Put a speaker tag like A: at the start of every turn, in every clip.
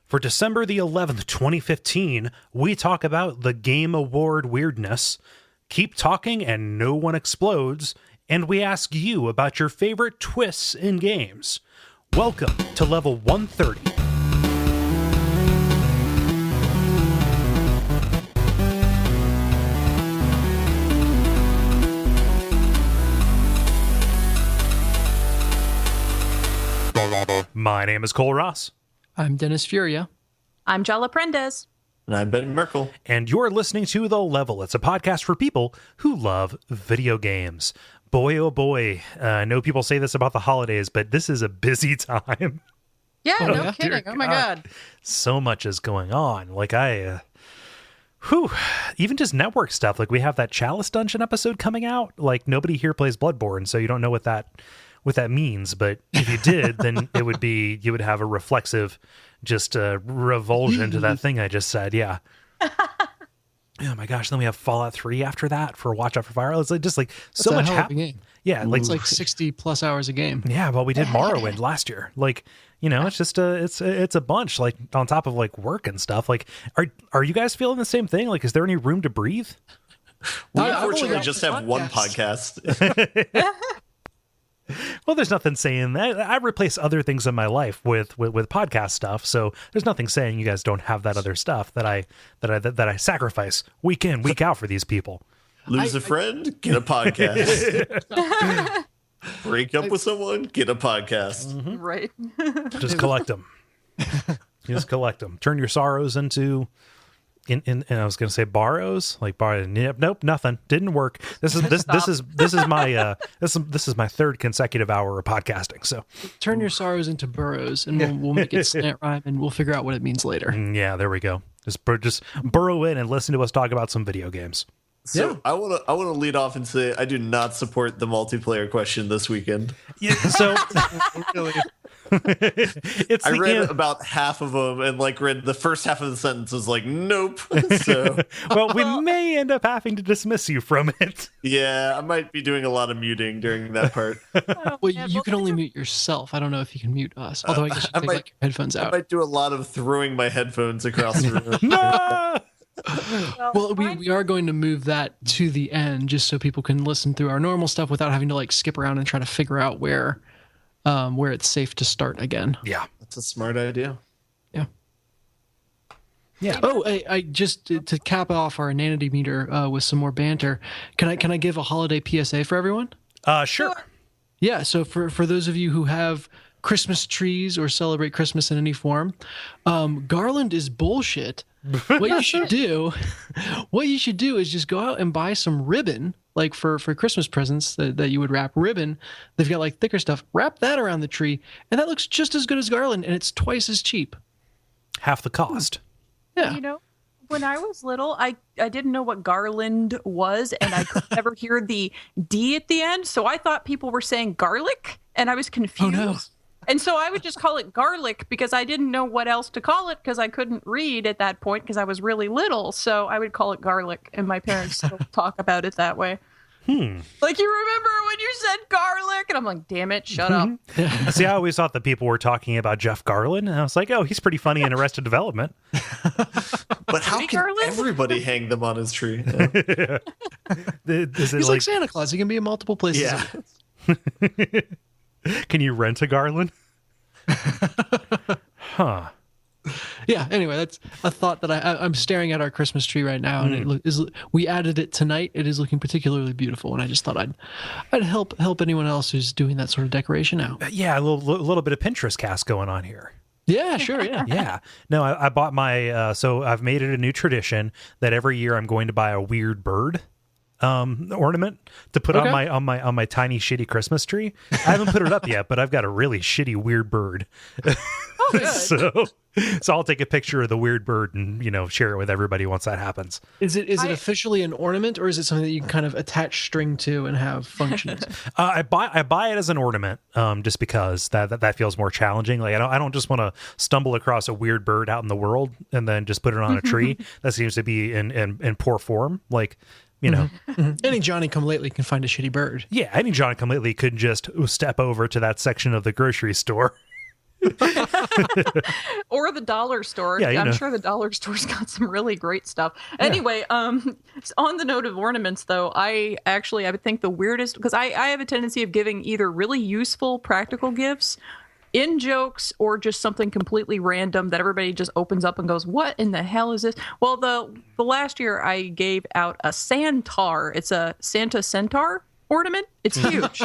A: For December the 11th, 2015, we talk about the Game Award weirdness, keep talking and no one explodes, and we ask you about your favorite twists in games. Welcome to Level 130. My name is Kole Ross.
B: I'm Dennis Furia.
C: I'm Jala Prendes.
D: And I'm Ben Merkel.
A: And you're listening to The Level. It's a podcast for people who love video games. Boy, oh boy. I know people say this about the holidays, but this is a busy time.
C: Yeah,
B: Oh,
C: no
B: yeah?
C: kidding. Oh my God.
A: So much is going on. Like even just network stuff. Like we have that Chalice Dungeon episode coming out. Like nobody here plays Bloodborne, so you don't know what that means, but if you did, then you would have a reflexive just revulsion to that thing I just said. Yeah. Oh my gosh. Then we have Fallout 3 after that for Watch Out for Fire. It's like, just like so much
B: game.
A: Yeah. Like
B: It's like 60 plus hours a game.
A: Yeah. Well, we did Morrowind last year. Like, you know, it's just it's a bunch, like on top of like work and stuff. Like, are you guys feeling the same thing? Like, is there any room to breathe?
D: We unfortunately just have one podcast.
A: Well, there's nothing saying that. I replace other things in my life with podcast stuff, so there's nothing saying you guys don't have that other stuff that I sacrifice week in, week out for these people.
D: Lose a friend, get a podcast. Break up with someone, get a podcast.
A: Mm-hmm.
C: Right.
A: Just collect them. Just collect them. Turn your sorrows into. And I was going to say borrows, like borrow. Nope, nothing. Didn't work. This is my third consecutive hour of podcasting. So
B: Turn your sorrows into burrows, and we'll make it slant rhyme, and we'll figure out what it means later.
A: yeah, there we go. Just burrow in and listen to us talk about some video games.
D: So
B: Yeah.
D: I want to lead off and say I do not support the multiplayer question this weekend.
A: Yeah, so
D: I read about half of them and read the first half of the sentence was like, nope. So
A: well, we may end up having to dismiss you from it.
D: yeah, I might be doing a lot of muting during that part.
B: Well, you can only mute yourself. I don't know if you can mute us. Although I guess you can take your headphones
D: I
B: out.
D: might do a lot of throwing my headphones across the room.
A: No!
B: Well, we are going to move that to the end just so people can listen through our normal stuff without having to skip around and try to figure out where it's safe to start again.
A: Yeah.
D: That's a smart idea.
B: Yeah.
A: Yeah.
B: Oh, I just to cap off our inanity meter with some more banter. Can I give a holiday PSA for everyone?
A: Sure.
B: Yeah. So for those of you who have Christmas trees or celebrate Christmas in any form, garland is bullshit. What you should do is just go out and buy some ribbon, like for Christmas presents that you would wrap ribbon. They've got thicker stuff. Wrap that around the tree, and that looks just as good as garland, and it's twice as cheap.
A: Half the cost.
B: Yeah.
C: You know, when I was little, I didn't know what garland was, and I could never hear the D at the end. So I thought people were saying garlic, and I was confused.
B: Oh, no.
C: And so I would just call it garlic because I didn't know what else to call it because I couldn't read at that point because I was really little. So I would call it garlic, and my parents still talk about it that way. Like, you remember when you said garlic? And I'm like, damn it, shut up.
A: See, I always thought that people were talking about Jeff Garlin, and I was like, oh, he's pretty funny in Arrested Development.
D: But how can everybody hang them on his tree?
A: Is it
B: He's like Santa Claus. He can be in multiple places.
D: Yeah.
A: Can you rent a garland? Huh.
B: Yeah. Anyway, that's a thought that I'm staring at our Christmas tree right now, and we added it tonight. It is looking particularly beautiful, and I just thought I'd help anyone else who's doing that sort of decoration out.
A: Yeah, a little bit of Pinterest cast going on here.
B: Yeah, sure. Yeah.
A: Yeah. No, I bought my so I've made it a new tradition that every year I'm going to buy a weird bird ornament to put on my tiny shitty Christmas tree. I haven't put it up yet, but I've got a really shitty weird bird.
C: Oh, good.
A: So I'll take a picture of the weird bird and share it with everybody once that happens.
B: Is it officially an ornament, or is it something that you can kind of attach string to and have functions?
A: I buy it as an ornament, just because that feels more challenging. Like I don't just want to stumble across a weird bird out in the world and then just put it on a tree. That seems to be in poor form. Like you know.
B: Any Johnny-come-lately can find a shitty bird.
A: Yeah, any Johnny-come-lately could just step over to that section of the grocery store
C: Or the dollar store.
A: Yeah,
C: I'm sure the dollar store's got some really great stuff. Anyway, on the note of ornaments, though, I would think the weirdest, because I have a tendency of giving either really useful practical gifts, in jokes, or just something completely random that everybody just opens up and goes, what in the hell is this? Well, the last year I gave out a Santar. It's a Santa Centaur ornament. It's huge.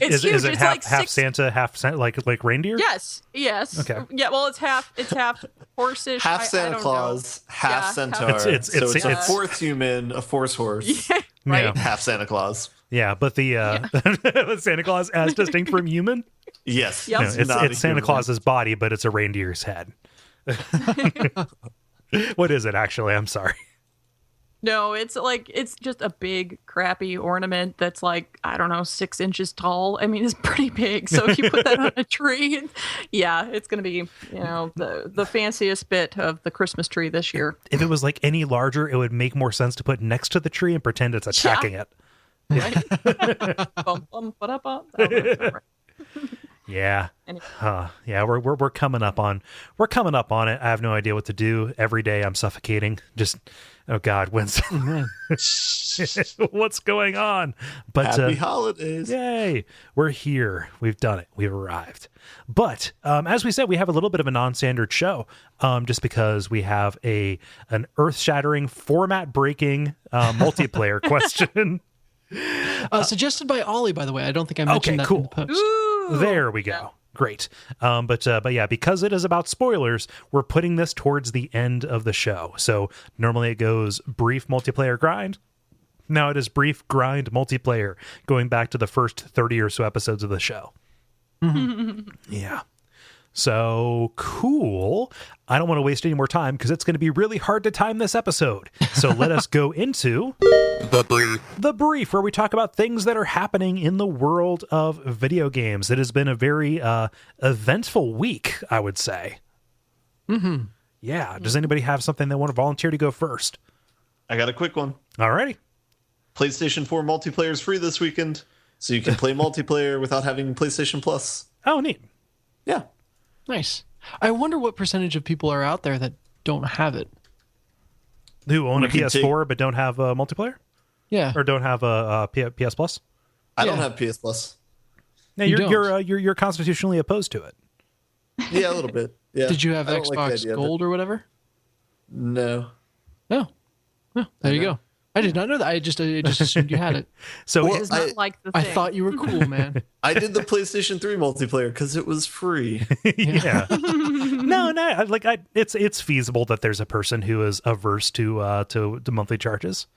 A: Is it half Santa, half like reindeer?
C: Yes.
A: Okay.
C: Yeah. Well, it's half horseish.
D: Half Santa Claus, half Centaur. It's a fourth human, a fourth horse.
C: Right.
A: Yeah.
D: Half Santa Claus.
A: Yeah, but the Santa Claus as distinct from human?
D: Yes.
C: Yep.
A: No, it's Santa Claus's body, but it's a reindeer's head. What is it actually? I'm sorry.
C: No, it's just a big crappy ornament that's like, I don't know, 6 inches tall. I mean, it's pretty big. So if you put that on a tree, yeah, it's going to be, the fanciest bit of the Christmas tree this year.
A: If it was like any larger, it would make more sense to put next to the tree and pretend it's attacking it.
C: Right? Bum, bum, ba-da-ba.
A: Yeah.
C: Anyway.
A: Yeah, we're coming up on it. I have no idea what to do. Every day I'm suffocating. Just oh God, when's what's going on? But
D: happy holidays.
A: Yay. We're here. We've done it. We've arrived. But as we said, we have a little bit of a non-standard show. Just because we have an earth-shattering, format-breaking multiplayer question.
B: Suggested by Ollie, by the way. I don't think I mentioned that in the post.
C: Ooh,
A: there we go. Yeah. Great. But yeah, because it is about spoilers, we're putting this towards the end of the show. So normally it goes brief multiplayer grind. Now it is brief grind multiplayer, going back to the first 30 or so episodes of the show. Yeah. So cool. I don't want to waste any more time because it's going to be really hard to time this episode. So let us go into the brief, where we talk about things that are happening in the world of video games. It has been a very eventful week, I would say. Mm-hmm. Yeah. Does anybody have something they want to volunteer to go first?
D: I got a quick one.
A: Alrighty.
D: PlayStation 4 multiplayer is free this weekend, so you can play multiplayer without having PlayStation Plus.
A: Oh, neat.
D: Yeah.
B: Nice. I wonder what percentage of people are out there that don't have it.
A: Who own a PS4 but don't have multiplayer?
B: Yeah.
A: Or don't have a PS Plus?
D: I don't have PS Plus.
A: Yeah, you're constitutionally opposed to it.
D: Yeah, a little bit. Yeah.
B: Did you have Xbox Gold or whatever?
D: No.
B: No. Oh, there you go. I did not know that. I just assumed you had it.
A: So
C: it is not like the thing.
B: I thought you were cool, man.
D: I did the PlayStation 3 multiplayer because it was free.
A: Yeah. No. It's feasible that there's a person who is averse to monthly charges.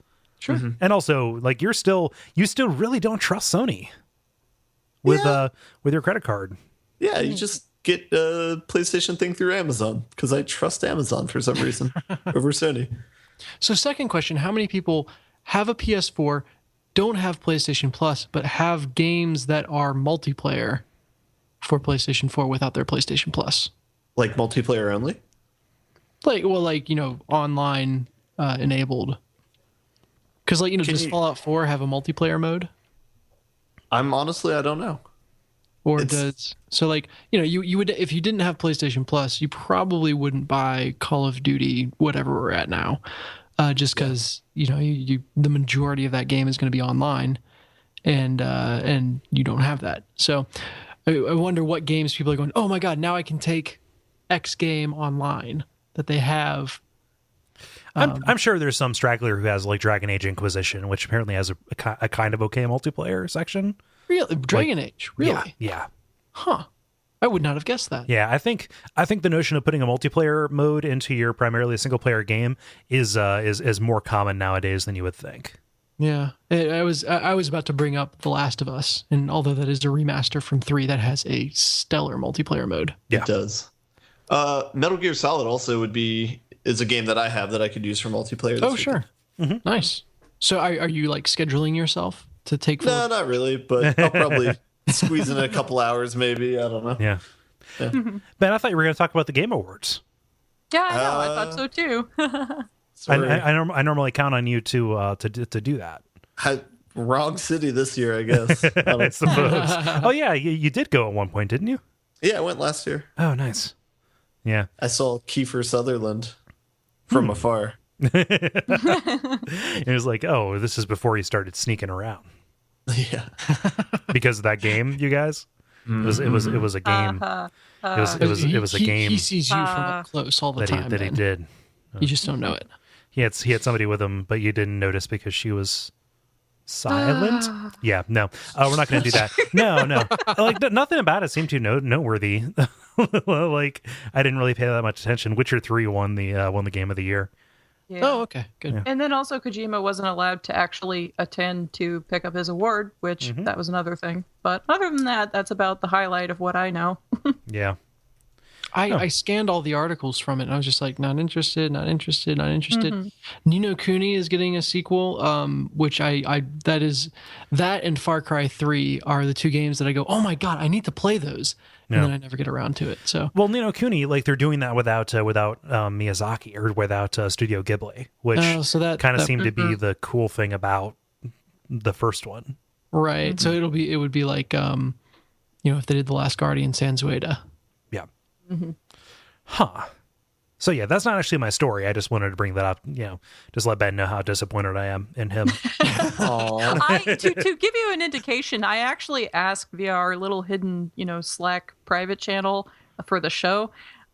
B: Sure.
A: Mm-hmm. And also, like, you still really don't trust Sony with your credit card.
D: Yeah, you just get a PlayStation thing through Amazon because I trust Amazon for some reason over Sony.
B: So second question, how many people have a PS4, don't have PlayStation Plus, but have games that are multiplayer for PlayStation 4 without their PlayStation Plus?
D: Like multiplayer only?
B: Online enabled. Because, does Fallout 4 have a multiplayer mode?
D: I don't know.
B: Or does... So, you would, if you didn't have PlayStation Plus, you probably wouldn't buy Call of Duty, whatever we're at now. Just because, the majority of that game is going to be online. And you don't have that. So, I wonder what games people are going, oh my God, now I can take X game online that they have.
A: I'm sure there's some straggler who has, like, Dragon Age Inquisition, which apparently has a kind of okay multiplayer section.
B: Really? Dragon Age? Really?
A: Yeah.
B: Huh. I would not have guessed that.
A: Yeah, I think the notion of putting a multiplayer mode into your primarily single player game is more common nowadays than you would think.
B: Yeah. I was about to bring up The Last of Us, and although that is a remaster from 3, that has a stellar multiplayer mode.
A: Yeah.
D: It does. Metal Gear Solid also is a game that I have that I could use for multiplayer.
B: Oh, sure. Mm-hmm. Nice. So are you scheduling yourself to take full?
D: No, not really, but I'll probably squeeze in a couple hours maybe. I don't know.
A: Yeah. Ben, I thought you were going to talk about the Game Awards.
C: Yeah, I know. I thought so too.
A: I normally count on you to do that.
D: Wrong city this year, I guess.
A: I suppose. Oh yeah, you did go at one point, didn't you?
D: Yeah, I went last year.
A: Oh, nice. Yeah.
D: I saw Kiefer Sutherland from afar.
A: It was like, oh, this is before he started sneaking around.
D: Yeah.
A: Because of that game, you guys. It was a game. It was a game
B: He sees you from up close all the
A: that
B: time.
A: he did.
B: You just don't know it.
A: He had somebody with him, but you didn't notice because she was silent. Yeah, no, we're not going to do that. No. Like nothing about it seemed too noteworthy. Like I didn't really pay that much attention. Witcher 3 won the game of the year.
C: Yeah.
B: Oh, okay, good.
A: Yeah.
C: And then also Kojima wasn't allowed to actually attend to pick up his award, which that was another thing. But other than that, that's about the highlight of what I know.
A: Yeah.
B: I scanned all the articles from it, and I was just like, not interested. Ni no Kuni is getting a sequel, which that and Far Cry 3 are the two games that I go, oh my god, I need to play those, and then I never get around to it. So,
A: well, Ni no Kuni, like they're doing that without Miyazaki or without Studio Ghibli, which
B: so that
A: kind of seemed to be the cool thing about the first one,
B: right? So it would be like, if they did The Last Guardian, Sans Ueda.
A: Yeah. Huh. So yeah, that's not actually my story. I just wanted to bring that up, just let Ben know how disappointed I am in him.
C: To give you an indication, I actually asked via our little hidden, Slack private channel for the show.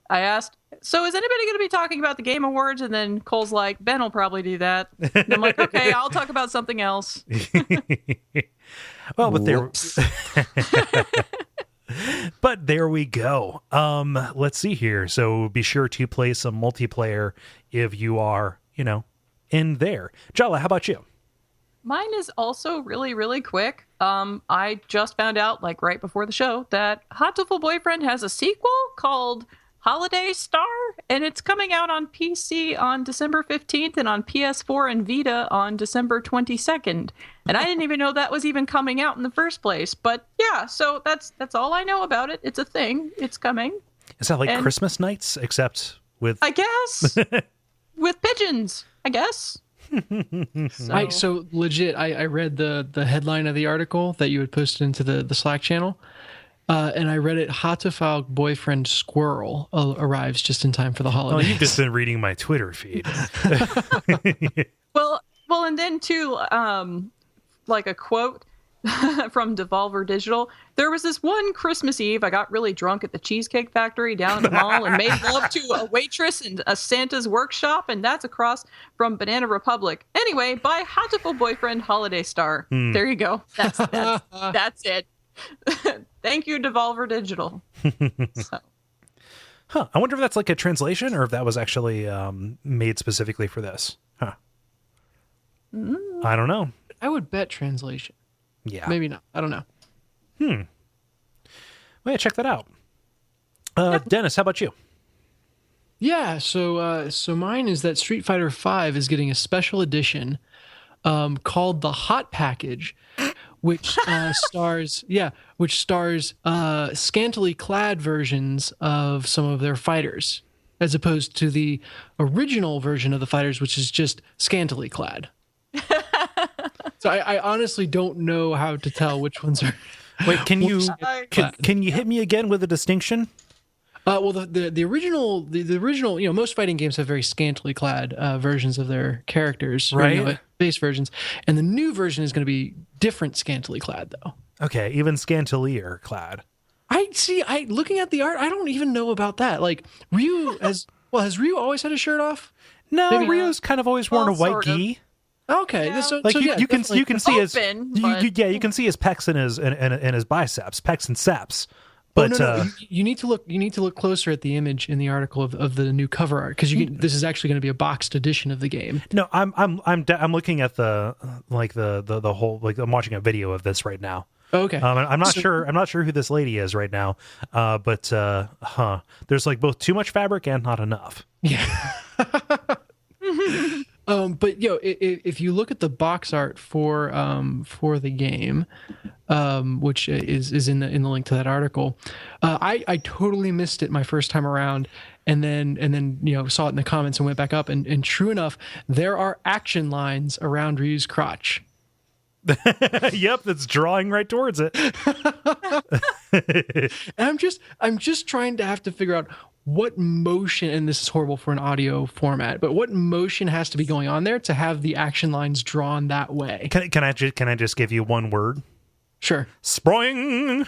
C: I asked, so is anybody going to be talking about the Game Awards? And then Cole's like, Ben will probably do that. And I'm like, okay, I'll talk about something else.
A: Well, but there we go. Let's see here. So be sure to play some multiplayer if you are, in there. Jala, how about you?
C: Mine is also really, really quick. I just found out, like right before the show, that Hatoful Boyfriend has a sequel called Holiday Star, and it's coming out on PC on December 15th and on PS4 and Vita on December 22nd. And I didn't even know that was even coming out in the first place. But yeah, so that's all I know about it. It's a thing. It's coming.
A: Is that like Christmas nights, except with...
C: I guess. With pigeons, I guess.
B: So legit, I read the headline of the article that you had posted into the Slack channel. And I read it, Hatoful Boyfriend Squirrel arrives just in time for the holidays.
A: Oh, you've just been reading my Twitter feed.
C: Well, and then too, like a quote from Devolver Digital. There was this one Christmas Eve, I got really drunk at the Cheesecake Factory down in the mall and made love to a waitress in a Santa's workshop, and that's across from Banana Republic. Anyway, by Hatoful Boyfriend Holiday Star. There you go. That's it. Thank you, Devolver Digital.
A: Huh. I wonder if that's like a translation or if that was actually made specifically for this. Huh. I don't know.
B: I would bet translation.
A: Yeah.
B: Maybe not. I don't know.
A: Well, yeah, check that out. Dennis, how about you?
B: Yeah, so mine is that Street Fighter V is getting a special edition called the Hot Package, which stars scantily clad versions of some of their fighters, as opposed to the original version of the fighters, which is just scantily clad. So I honestly don't know how to tell which ones are.
A: Wait, can you hit me again with a distinction?
B: Well, the original, most fighting games have very scantily clad versions of their characters,
A: right?
B: Base versions, and the new version is going to be different scantily clad, though.
A: Okay, even scantilier clad.
B: Looking at the art, I don't even know about that. Like Ryu has Ryu always had his shirt off?
A: No, Ryu's kind of always worn a white gi.
B: Okay,
C: yeah.
A: You can see his
C: open,
A: you can see his pecs and his biceps, pecs and saps. But
B: no. You need to look closer at the image in the article of the new cover art, because this is actually going to be a boxed edition of the game.
A: No, I'm looking at the whole, like I'm watching a video of this right now.
B: Okay.
A: I'm not sure who this lady is right now. But there's like both too much fabric and not enough.
B: Yeah. But if you look at the box art for the game, which is in the link to that article, I totally missed it my first time around, and then saw it in the comments and went back up, and true enough, there are action lines around Ryu's crotch.
A: Yep, that's drawing right towards it.
B: And I'm just trying to have to figure out what motion, and this is horrible for an audio format, but what motion has to be going on there to have the action lines drawn that way.
A: Can I just give you one word?
B: Sure.
A: Spring.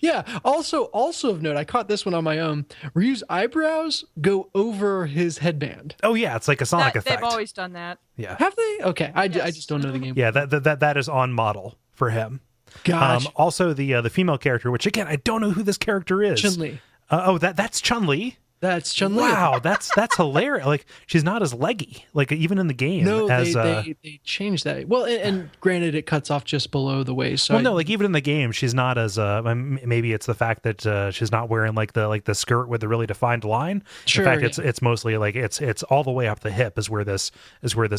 B: Yeah. Also of note, I caught this one on my own. Ryu's eyebrows go over his headband.
A: Oh yeah, it's like a Sonic effect.
C: They've always done that.
A: Yeah.
B: Have they? Okay. I
C: Yes.
B: just don't know the game.
A: Yeah, that is on model for him.
B: Gosh.
A: Also the female character, which again I don't know who this character is.
B: Chun-Li.
A: That's Chun-Li.
B: That's Chun-Li.
A: Wow, that's hilarious. Like she's not as leggy, like even in the game.
B: No,
A: as,
B: they changed that. Well, and granted, it cuts off just below the waist. So
A: no, like even in the game, she's not as. Maybe it's the fact that she's not wearing like the skirt with the really defined line.
B: Sure,
A: in fact, it's mostly like it's all the way up the hip is where this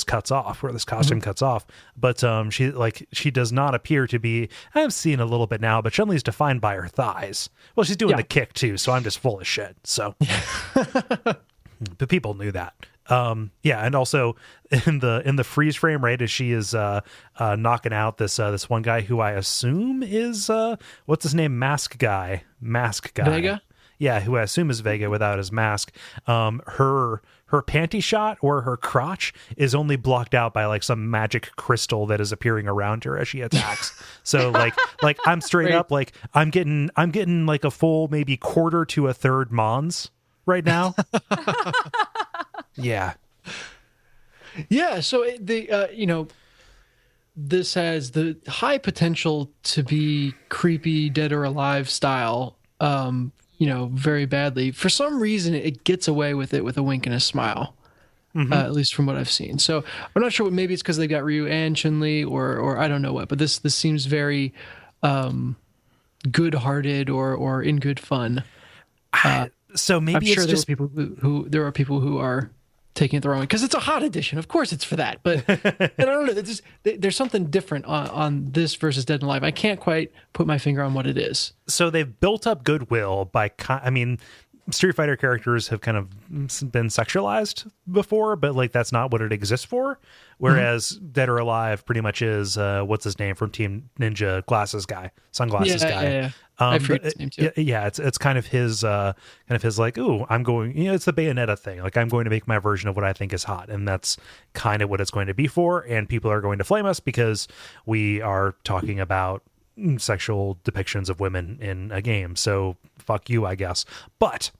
A: cuts off, where this costume cuts off. But she does not appear to be. I've seen a little bit now, but Chun-Li's defined by her thighs. Well, she's doing the kick too, so I'm just full of shit. So. But people knew that. And also in the freeze frame, right, as she is knocking out this one guy who I assume is what's his name, mask guy
B: Vega.
A: Yeah, who I assume is Vega without his mask. Her panty shot or her crotch is only blocked out by like some magic crystal that is appearing around her as she attacks. So like I'm straight up like I'm getting like a full maybe quarter to a third Mons right now. Yeah.
B: So this has the high potential to be creepy, Dead or Alive style. Very badly. For some reason, it gets away with it with a wink and a smile. At least from what I've seen. So I'm not sure. Maybe it's because they got Ryu and Chun-Li, or I don't know what. But this seems very good-hearted or in good fun.
A: So maybe
B: I'm sure
A: it's just
B: there are people who are taking it the wrong way because it's a hot edition. Of course, it's for that. But and I don't know. There's something different on this versus Dead and Alive. I can't quite put my finger on what it is.
A: So they've built up goodwill by. Street Fighter characters have kind of been sexualized before, but like that's not what it exists for. Whereas Dead or Alive pretty much is what's his name from Team Ninja, sunglasses guy.
B: Yeah. I forget his name too.
A: Yeah, it's kind of his like, ooh, I'm going. It's the Bayonetta thing. Like I'm going to make my version of what I think is hot, and that's kind of what it's going to be for. And people are going to flame us because we are talking about sexual depictions of women in a game. So fuck you, I guess. But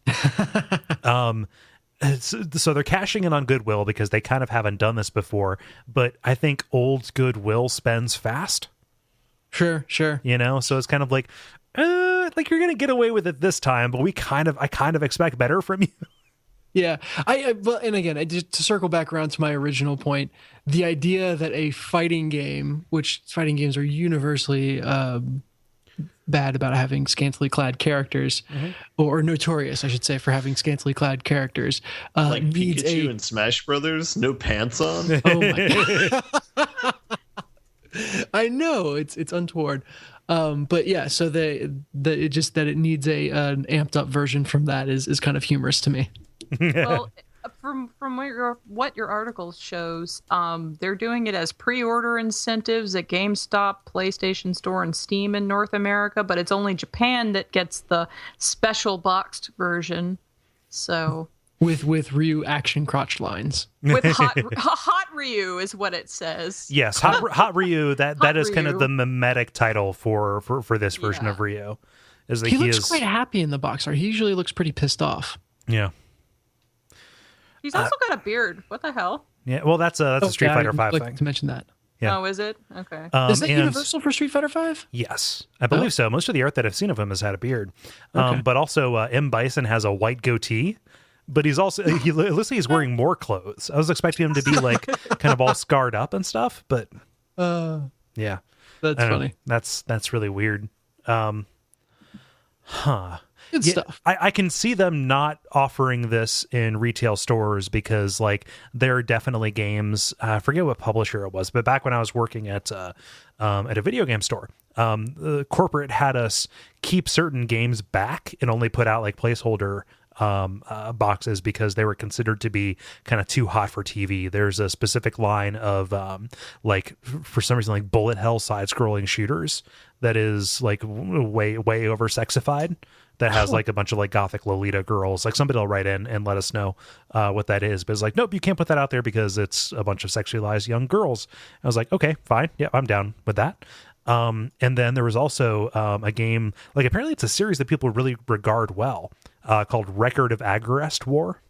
A: so they're cashing in on goodwill because they kind of haven't done this before. But I think old goodwill spends fast.
B: Sure.
A: So it's kind of like you're gonna get away with it this time, but I kind of expect better from you.
B: Yeah, and again, just to circle back around to my original point, the idea that a fighting game, which fighting games are universally bad about having scantily clad characters, or notorious, I should say, for having scantily clad characters,
D: like Pikachu in Smash Brothers, no pants on.
B: Oh my god! I know it's untoward. But yeah, so it needs an amped up version from that is kind of humorous to me.
C: Well, from what your article shows, they're doing it as pre-order incentives at GameStop, PlayStation Store, and Steam in North America, but it's only Japan that gets the special boxed version. So
B: with Ryu action crotch lines,
C: with hot Ryu is what it says.
A: Yes, hot Ryu. That is
C: Ryu.
A: kind of the mimetic title for this version of Ryu. Is that
B: he looks quite happy in the box art. He usually looks pretty pissed off.
A: Yeah.
C: He's also got a beard. What the hell?
A: Yeah, well, that's a Street Fighter V thing.
B: To mention that.
A: Yeah.
C: Oh, is it? Okay.
B: Is that universal for Street Fighter V?
A: Yes, I believe so. Most of the art that I've seen of him has had a beard. But also M. Bison has a white goatee, but he's also, it looks like he's wearing more clothes. I was expecting him to be like kind of all scarred up and stuff, but yeah.
B: That's funny.
A: That's really weird.
B: Good stuff.
A: I can see them not offering this in retail stores because, like, there are definitely games. I forget what publisher it was, but back when I was working at a video game store, the corporate had us keep certain games back and only put out like placeholder boxes because they were considered to be kind of too hot for TV. There's a specific line of like for some reason like bullet hell side scrolling shooters that is like way over sexified, that has like a bunch of like gothic Lolita girls. Like somebody will write in and let us know what that is, but it's like, nope, you can't put that out there because it's a bunch of sexualized young girls. I was like, okay, fine, yeah, I'm down with that. And then there was also a game, like apparently it's a series that people really regard well, called Record of Agrest War.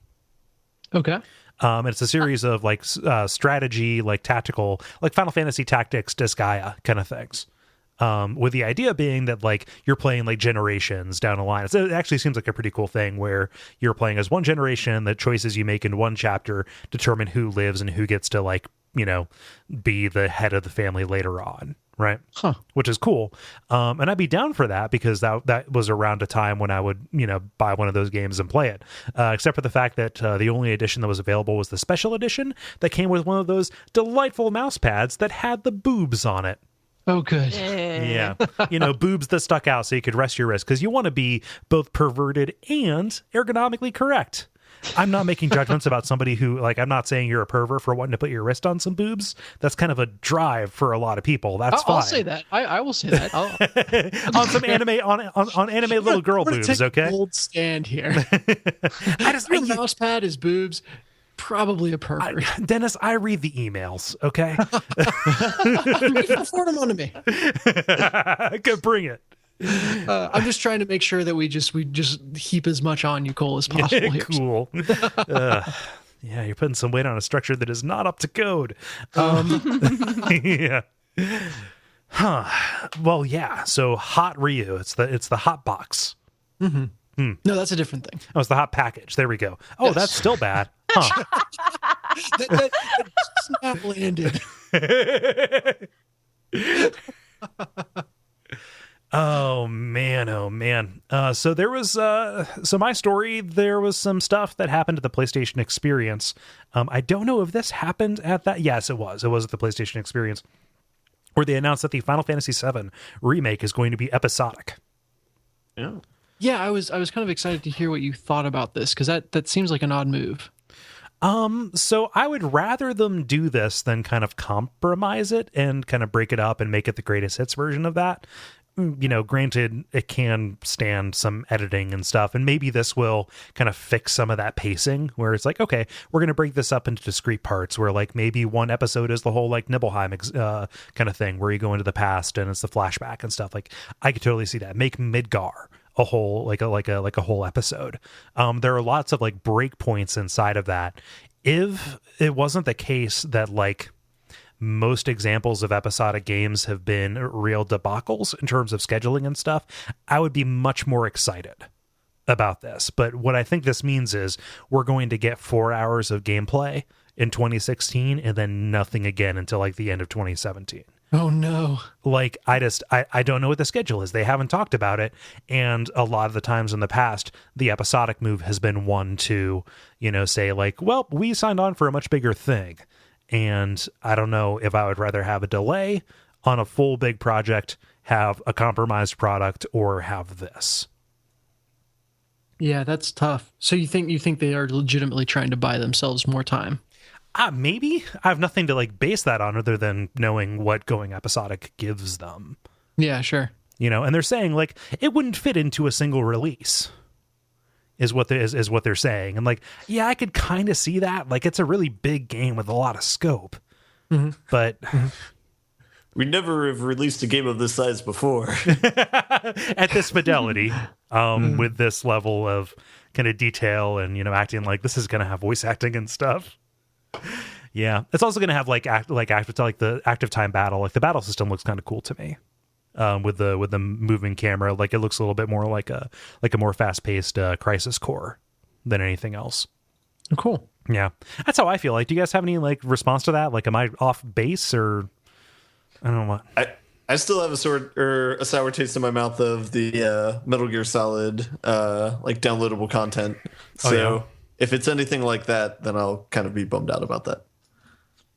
B: Okay.
A: And it's a series of like strategy, like tactical, like Final Fantasy Tactics Disgaea kind of things. With the idea being that like you're playing like generations down the line. So it actually seems like a pretty cool thing where you're playing as one generation. The choices you make in one chapter determine who lives and who gets to like, you know, be the head of the family later on. Right.
B: Huh.
A: Which is cool. And I'd be down for that because that was around a time when I would, you know, buy one of those games and play it. Except for the fact that the only edition that was available was the special edition that came with one of those delightful mouse pads that had the boobs on it.
B: Oh, good.
A: Yeah. You know, boobs that stuck out so you could rest your wrist because you want to be both perverted and ergonomically correct. I'm not making judgments about somebody who, like, I'm not saying you're a pervert for wanting to put your wrist on some boobs. That's kind of a drive for a lot of people. That's fine.
B: I'll say that. I will say that.
A: On some anime, on anime little girl boobs,
B: take
A: okay?
B: A bold stand here. Your mouse pad is boobs. Probably a pervert.
A: Dennis, I read the emails, okay?
B: Forward them on to me.
A: Go bring it.
B: I'm just trying to make sure that we just heap as much on you, Kole, as possible here.
A: Cool. Yeah, you're putting some weight on a structure that is not up to code. Yeah. Huh. Well, yeah. So Hot Ryu. It's the hot box.
B: Mm-hmm. No, that's a different thing.
A: Oh, it's the hot package. There we go. Oh, yes. That's still bad. Huh.
B: that just not landed.
A: Oh man. So there was so my story, there was some stuff that happened at the PlayStation Experience. I don't know if this happened at that. Yes, it was at the PlayStation Experience, where they announced that the Final Fantasy VII remake is going to be episodic.
B: Yeah, I was kind of excited to hear what you thought about this, because that seems like an odd move.
A: So I would rather them do this than kind of compromise it and kind of break it up and make it the greatest hits version of that. You know, granted, it can stand some editing and stuff, and maybe this will kind of fix some of that pacing where it's like, okay, we're going to break this up into discrete parts where like maybe one episode is the whole like Nibelheim kind of thing where you go into the past and it's the flashback and stuff. Like I could totally see that. Make Midgar a whole like a whole episode. There are lots of like break points inside of that. If it wasn't the case that like most examples of episodic games have been real debacles in terms of scheduling and stuff, I would be much more excited about this. But what I think this means is we're going to get 4 hours of gameplay in 2016 and then nothing again until like the end of 2017.
B: Oh no.
A: Like I don't know what the schedule is. They haven't talked about it. And a lot of the times in the past, the episodic move has been one to, you know, say like, well, we signed on for a much bigger thing. And I don't know if I would rather have a delay on a full big project, have a compromised product, or have this.
B: Yeah, that's tough. So you think they are legitimately trying to buy themselves more time?
A: Maybe. I have nothing to like base that on other than knowing what going episodic gives them.
B: Yeah, sure.
A: You know, and they're saying like it wouldn't fit into a single release. Is what they're saying. And like, yeah, I could kind of see that. Like, it's a really big game with a lot of scope. Mm-hmm. But
D: we never have released a game of this size before.
A: At this fidelity, with this level of kind of detail and, you know, acting like this is going to have voice acting and stuff. Yeah, it's also going to have like the active time battle. Like the battle system looks kind of cool to me. With the moving camera, like it looks a little bit more like a more fast-paced Crisis Core than anything else.
B: Oh, cool.
A: Yeah, that's how I feel. Like, do you guys have any like response to that? Like, am I off base or I don't know what?
D: I still have a sour taste in my mouth of the Metal Gear Solid like downloadable content. So if it's anything like that, then I'll kind of be bummed out about that.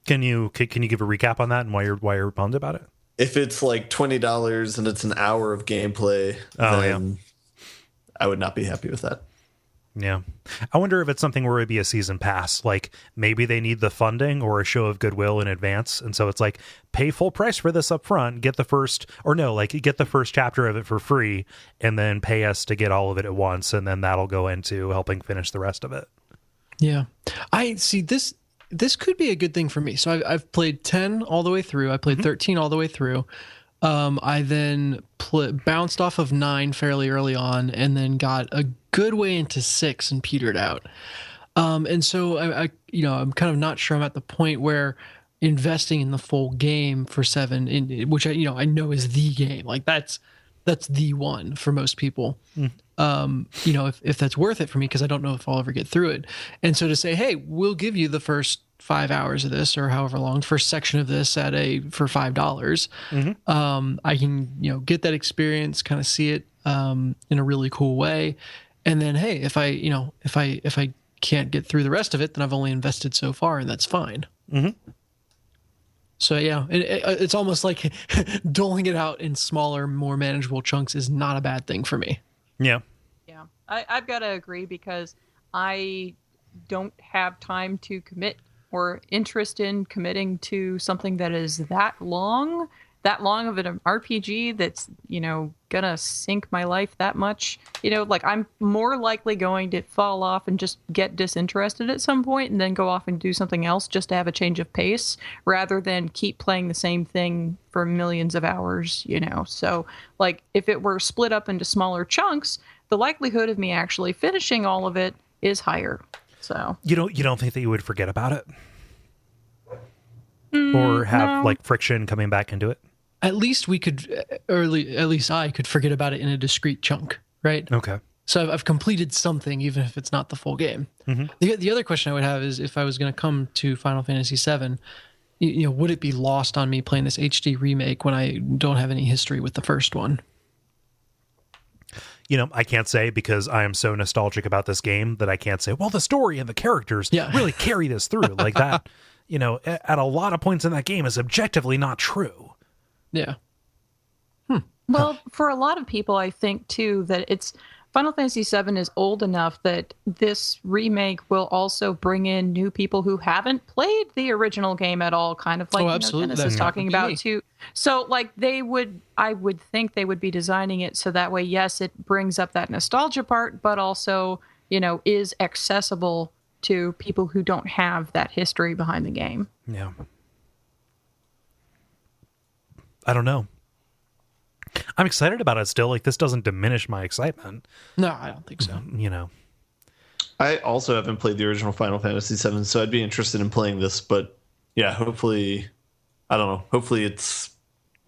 A: Can you give a recap on that and why you're bummed about it?
D: If it's like $20 and it's an hour of gameplay, then I would not be happy with that.
A: Yeah. I wonder if it's something where it'd be a season pass. Like maybe they need the funding or a show of goodwill in advance. And so it's like, pay full price for this up front, get the first, or no, like get the first chapter of it for free and then pay us to get all of it at once. And then that'll go into helping finish the rest of it.
B: Yeah. I see this could be a good thing for me. So I've played 10 all the way through. I played 13 all the way through. I then bounced off of 9 fairly early on and then got a good way into 6 and petered out. And so I'm kind of not sure I'm at the point where investing in the full game for 7, which I know is the game. Like that's the one for most people. If that's worth it for me, because I don't know if I'll ever get through it. And so to say, hey, we'll give you the first 5 hours of this or however long, first section of this for $5. I can, get that experience, kind of see it in a really cool way. And then, hey, if I can't get through the rest of it, then I've only invested so far, and that's fine. So yeah, it's almost like doling it out in smaller, more manageable chunks is not a bad thing for me.
A: Yeah.
C: Yeah. I've got to agree because I don't have time to commit or interest in committing to something that is that long of an RPG that's, gonna sink my life that much. Like I'm more likely going to fall off and just get disinterested at some point and then go off and do something else just to have a change of pace rather than keep playing the same thing for millions of hours, So like if it were split up into smaller chunks, the likelihood of me actually finishing all of it is higher. So
A: you don't think that you would forget about it? Or have like friction coming back into it?
B: At least we could, or at least I could forget about it in a discrete chunk, right?
A: Okay.
B: So I've completed something, even if it's not the full game. The other question I would have is if I was going to come to Final Fantasy VII, would it be lost on me playing this HD remake when I don't have any history with the first one?
A: I can't say because I am so nostalgic about this game that I can't say, well, the story and the characters really carry this through like that. At a lot of points in that game is objectively not true.
B: Yeah.
C: Well, for a lot of people, I think, too, that it's Final Fantasy VII is old enough that this remake will also bring in new people who haven't played the original game at all, kind of like Dennis is talking about, too. So, like, I would think they would be designing it so that way, yes, it brings up that nostalgia part, but also, is accessible to people who don't have that history behind the game.
A: Yeah. I don't know. I'm excited about it still. Like, this doesn't diminish my excitement.
B: No, I don't think so.
D: I also haven't played the original Final Fantasy VII, so I'd be interested in playing this. But yeah, hopefully, I don't know. Hopefully, it's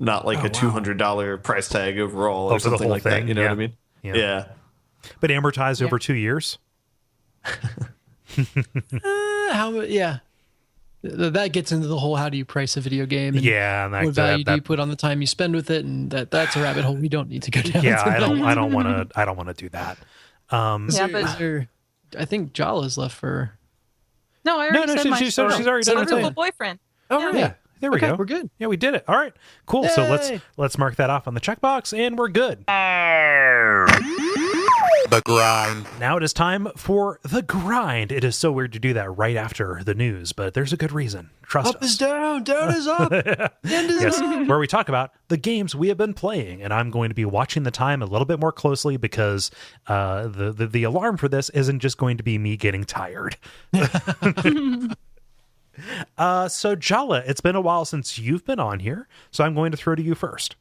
D: not like a $200 price tag overall or something like that. You know what I mean? Yeah.
A: But amortized over 2 years.
B: Yeah. That gets into the whole how do you price a video game and what value do you put on the time you spend with it, and that's a rabbit hole we don't need to go down.
A: Yeah, I don't want to do that.
B: I think Jala's left for.
C: No, I already said
A: she's already done her thing.
C: Hatoful Boyfriend.
B: Oh, really?
A: Yeah. There we go.
B: We're good.
A: Yeah, we did it. All right, cool.
B: Yay.
A: So let's mark that off on the checkbox, and we're good.
E: The grind.
A: Now it is time for the grind. It is so weird to do that right after the news, but there's a good reason. Trust us.
B: Up is down, down is up. End is up.
A: Where we talk about the games we have been playing, and I'm going to be watching the time a little bit more closely because the alarm for this isn't just going to be me getting tired. So Jala, it's been a while since you've been on here, so I'm going to throw to you first.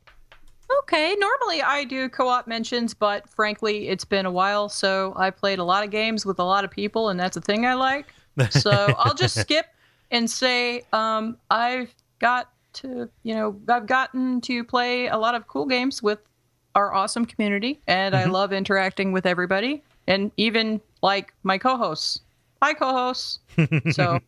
C: Okay, normally I do co-op mentions, but frankly, it's been a while, so I played a lot of games with a lot of people, and that's a thing I like. So I'll just skip and say I've gotten to play a lot of cool games with our awesome community, and I love interacting with everybody, and even like my co-hosts. Hi, co-hosts. So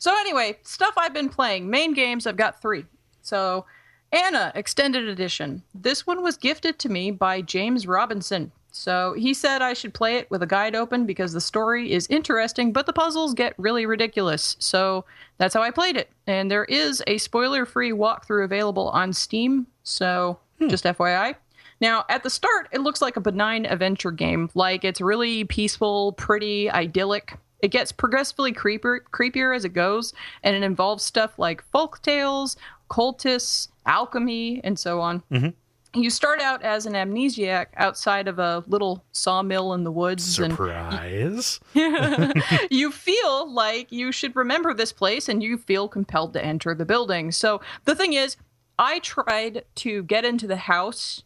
C: anyway, stuff I've been playing. Main games, I've got 3. So Anna Extended Edition. This one was gifted to me by James Robinson. So he said I should play it with a guide open because the story is interesting, but the puzzles get really ridiculous. So that's how I played it. And there is a spoiler-free walkthrough available on Steam. So just FYI. Now, at the start, it looks like a benign adventure game. Like, it's really peaceful, pretty, idyllic. It gets progressively creepier as it goes, and it involves stuff like folk tales, cultists, alchemy, and so on.
A: Mm-hmm.
C: You start out as an amnesiac outside of a little sawmill in the woods.
A: Surprise.
C: And you feel like you should remember this place, and you feel compelled to enter the building. So the thing is, I tried to get into the house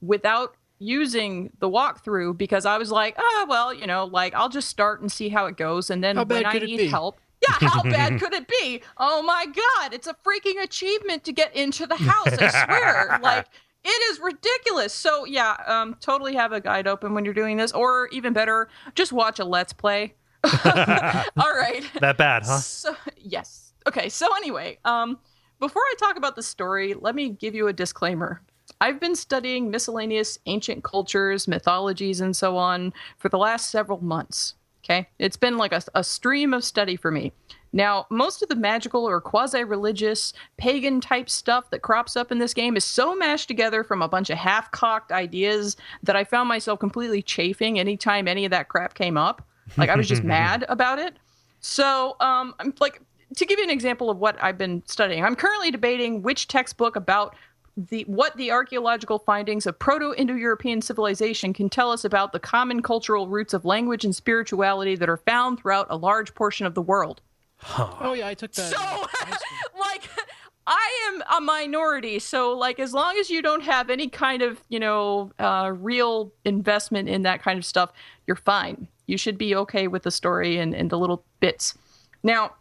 C: without using the walkthrough because I was like, I'll just start and see how it goes. And then when I need help. Yeah, how bad could it be? Oh my God, it's a freaking achievement to get into the house, I swear. Like, it is ridiculous. So yeah, totally have a guide open when you're doing this, or even better, just watch a Let's Play. All right.
A: That bad, huh?
C: So, yes. Okay, so anyway, before I talk about the story, let me give you a disclaimer. I've been studying miscellaneous ancient cultures, mythologies, and so on for the last several months. Okay, it's been like a stream of study for me. Now, most of the magical or quasi-religious, pagan-type stuff that crops up in this game is so mashed together from a bunch of half-cocked ideas that I found myself completely chafing anytime any of that crap came up. Like, I was just mad about it. So, I'm like, to give you an example of what I've been studying, I'm currently debating which textbook about what the archaeological findings of Proto-Indo-European civilization can tell us about the common cultural roots of language and spirituality that are found throughout a large portion of the world.
A: Huh.
B: Oh yeah, I took that.
C: So, like, I am a minority, so, like, as long as you don't have any kind of, real investment in that kind of stuff, you're fine. You should be okay with the story and the little bits. Now,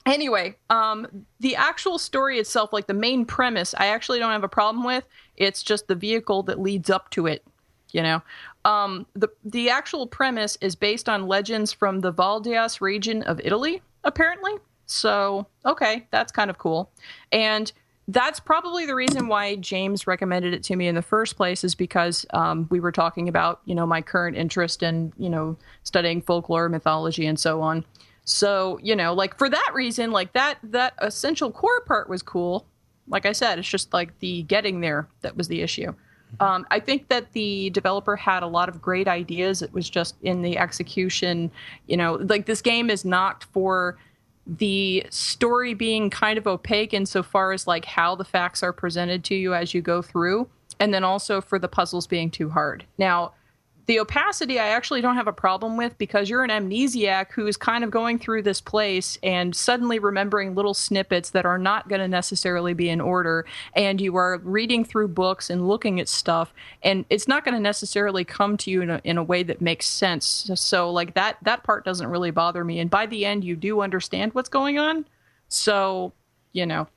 C: anyway, the actual story itself, like the main premise, I actually don't have a problem with. It's just the vehicle that leads up to it, The actual premise is based on legends from the Valdias region of Italy, apparently. So, okay, that's kind of cool. And that's probably the reason why James recommended it to me in the first place, is because we were talking about, my current interest in, studying folklore, mythology, and so on. So, like, for that reason, like, that essential core part was cool. Like I said, it's just like the getting there that was the issue. I think that the developer had a lot of great ideas. It was just in the execution, like, this game is knocked for the story being kind of opaque insofar as, like, how the facts are presented to you as you go through, and then also for the puzzles being too hard. Now, the opacity I actually don't have a problem with, because you're an amnesiac who is kind of going through this place and suddenly remembering little snippets that are not going to necessarily be in order, and you are reading through books and looking at stuff, and it's not going to necessarily come to you in a way that makes sense. So, like, that part doesn't really bother me, and by the end you do understand what's going on. So,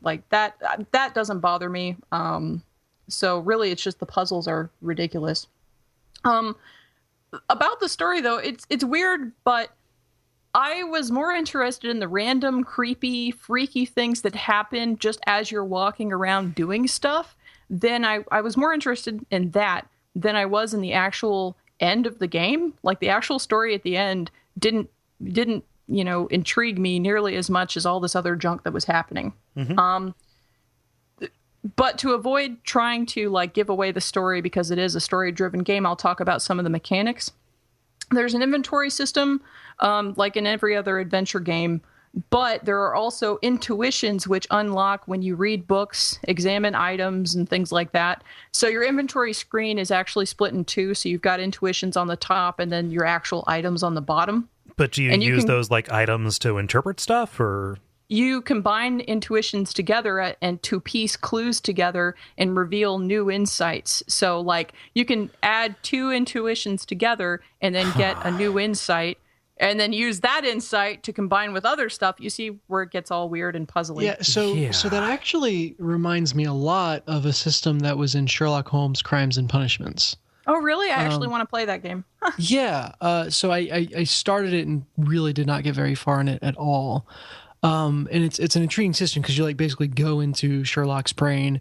C: like, that doesn't bother me. So really, it's just the puzzles are ridiculous. About the story, though, it's weird, but I was more interested in the random, creepy, freaky things that happen just as you're walking around doing stuff. Then I was more interested in that than I was in the actual end of the game. Like, the actual story at the end didn't intrigue me nearly as much as all this other junk that was happening. Mm-hmm. But to avoid trying to, like, give away the story, because it is a story-driven game, I'll talk about some of the mechanics. There's an inventory system, like in every other adventure game, but there are also intuitions which unlock when you read books, examine items, and things like that. So your inventory screen is actually split in two, so you've got intuitions on the top and then your actual items on the bottom.
A: But do you use those, like, items to interpret stuff, or...?
C: You combine intuitions together and to piece clues together and reveal new insights. So, like, you can add two intuitions together and then get a new insight, and then use that insight to combine with other stuff. You see where it gets all weird and puzzling.
B: Yeah, so that actually reminds me a lot of a system that was in Sherlock Holmes Crimes and Punishments.
C: Oh, really? I actually want to play that game.
B: Yeah, so I started it and really did not get very far in it at all. And it's an intriguing system, because you, like, basically go into Sherlock's brain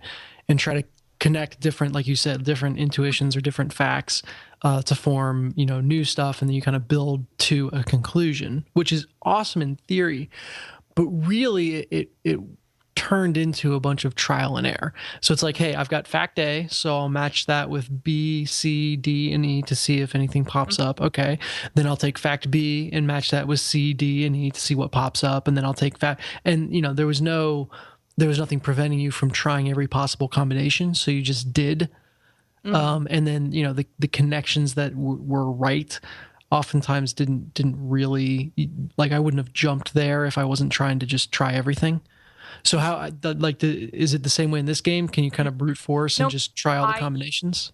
B: and try to connect different, like you said, different intuitions or different facts to form, new stuff, and then you kind of build to a conclusion, which is awesome in theory, but really it turned into a bunch of trial and error. So it's like, hey, I've got fact A, so I'll match that with B, C, D, and E to see if anything pops up. Okay. Then I'll take fact B and match that with C, D, and E to see what pops up. And then I'll take fact, and there was nothing preventing you from trying every possible combination. So you just did. And then, the connections that were right oftentimes didn't really, like, I wouldn't have jumped there if I wasn't trying to just try everything. So how, is it the same way in this game? Can you kind of brute force and just try all the combinations?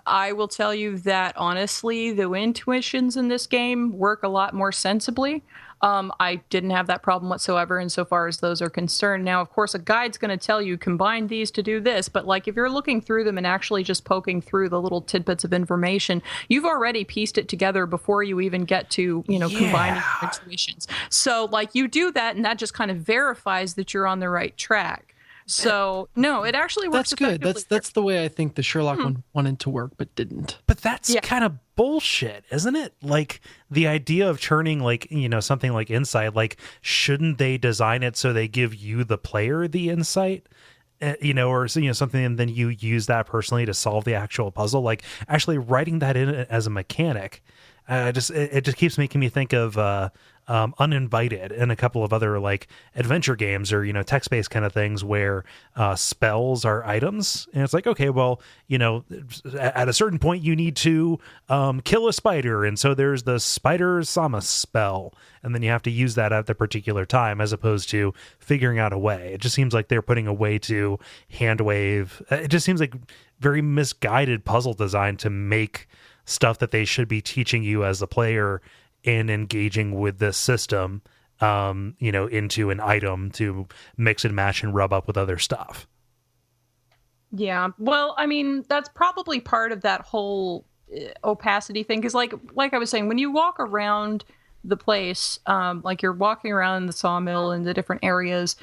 C: I will tell you that, honestly, the intuitions in this game work a lot more sensibly. I didn't have that problem whatsoever insofar as those are concerned. Now, of course, a guide's going to tell you combine these to do this, but like if you're looking through them and actually just poking through the little tidbits of information, you've already pieced it together before you even get to, combining intuitions. So like you do that, and that just kind of verifies that you're on the right track. So no, it actually works.
B: That's good. That's the way I think the Sherlock one wanted to work, but didn't.
A: But that's kind of bullshit, isn't it? Like the idea of turning something like insight, like shouldn't they design it so they give you the player the insight? Or something, and then you use that personally to solve the actual puzzle. Like actually writing that in as a mechanic, it just keeps making me think of Uninvited and a couple of other like adventure games or text-based kind of things where spells are items, and it's like, okay, well, at a certain point you need to kill a spider, and so there's the spider Samus spell, and then you have to use that at the particular time as opposed to figuring out a way. It just seems like they're putting a way to hand wave. It just seems like very misguided puzzle design to make stuff that they should be teaching you as a player in engaging with this system, into an item to mix and match and rub up with other stuff.
C: Yeah. Well, I mean, that's probably part of that whole opacity thing. Because like I was saying, when you walk around the place, like you're walking around the sawmill and the different areas,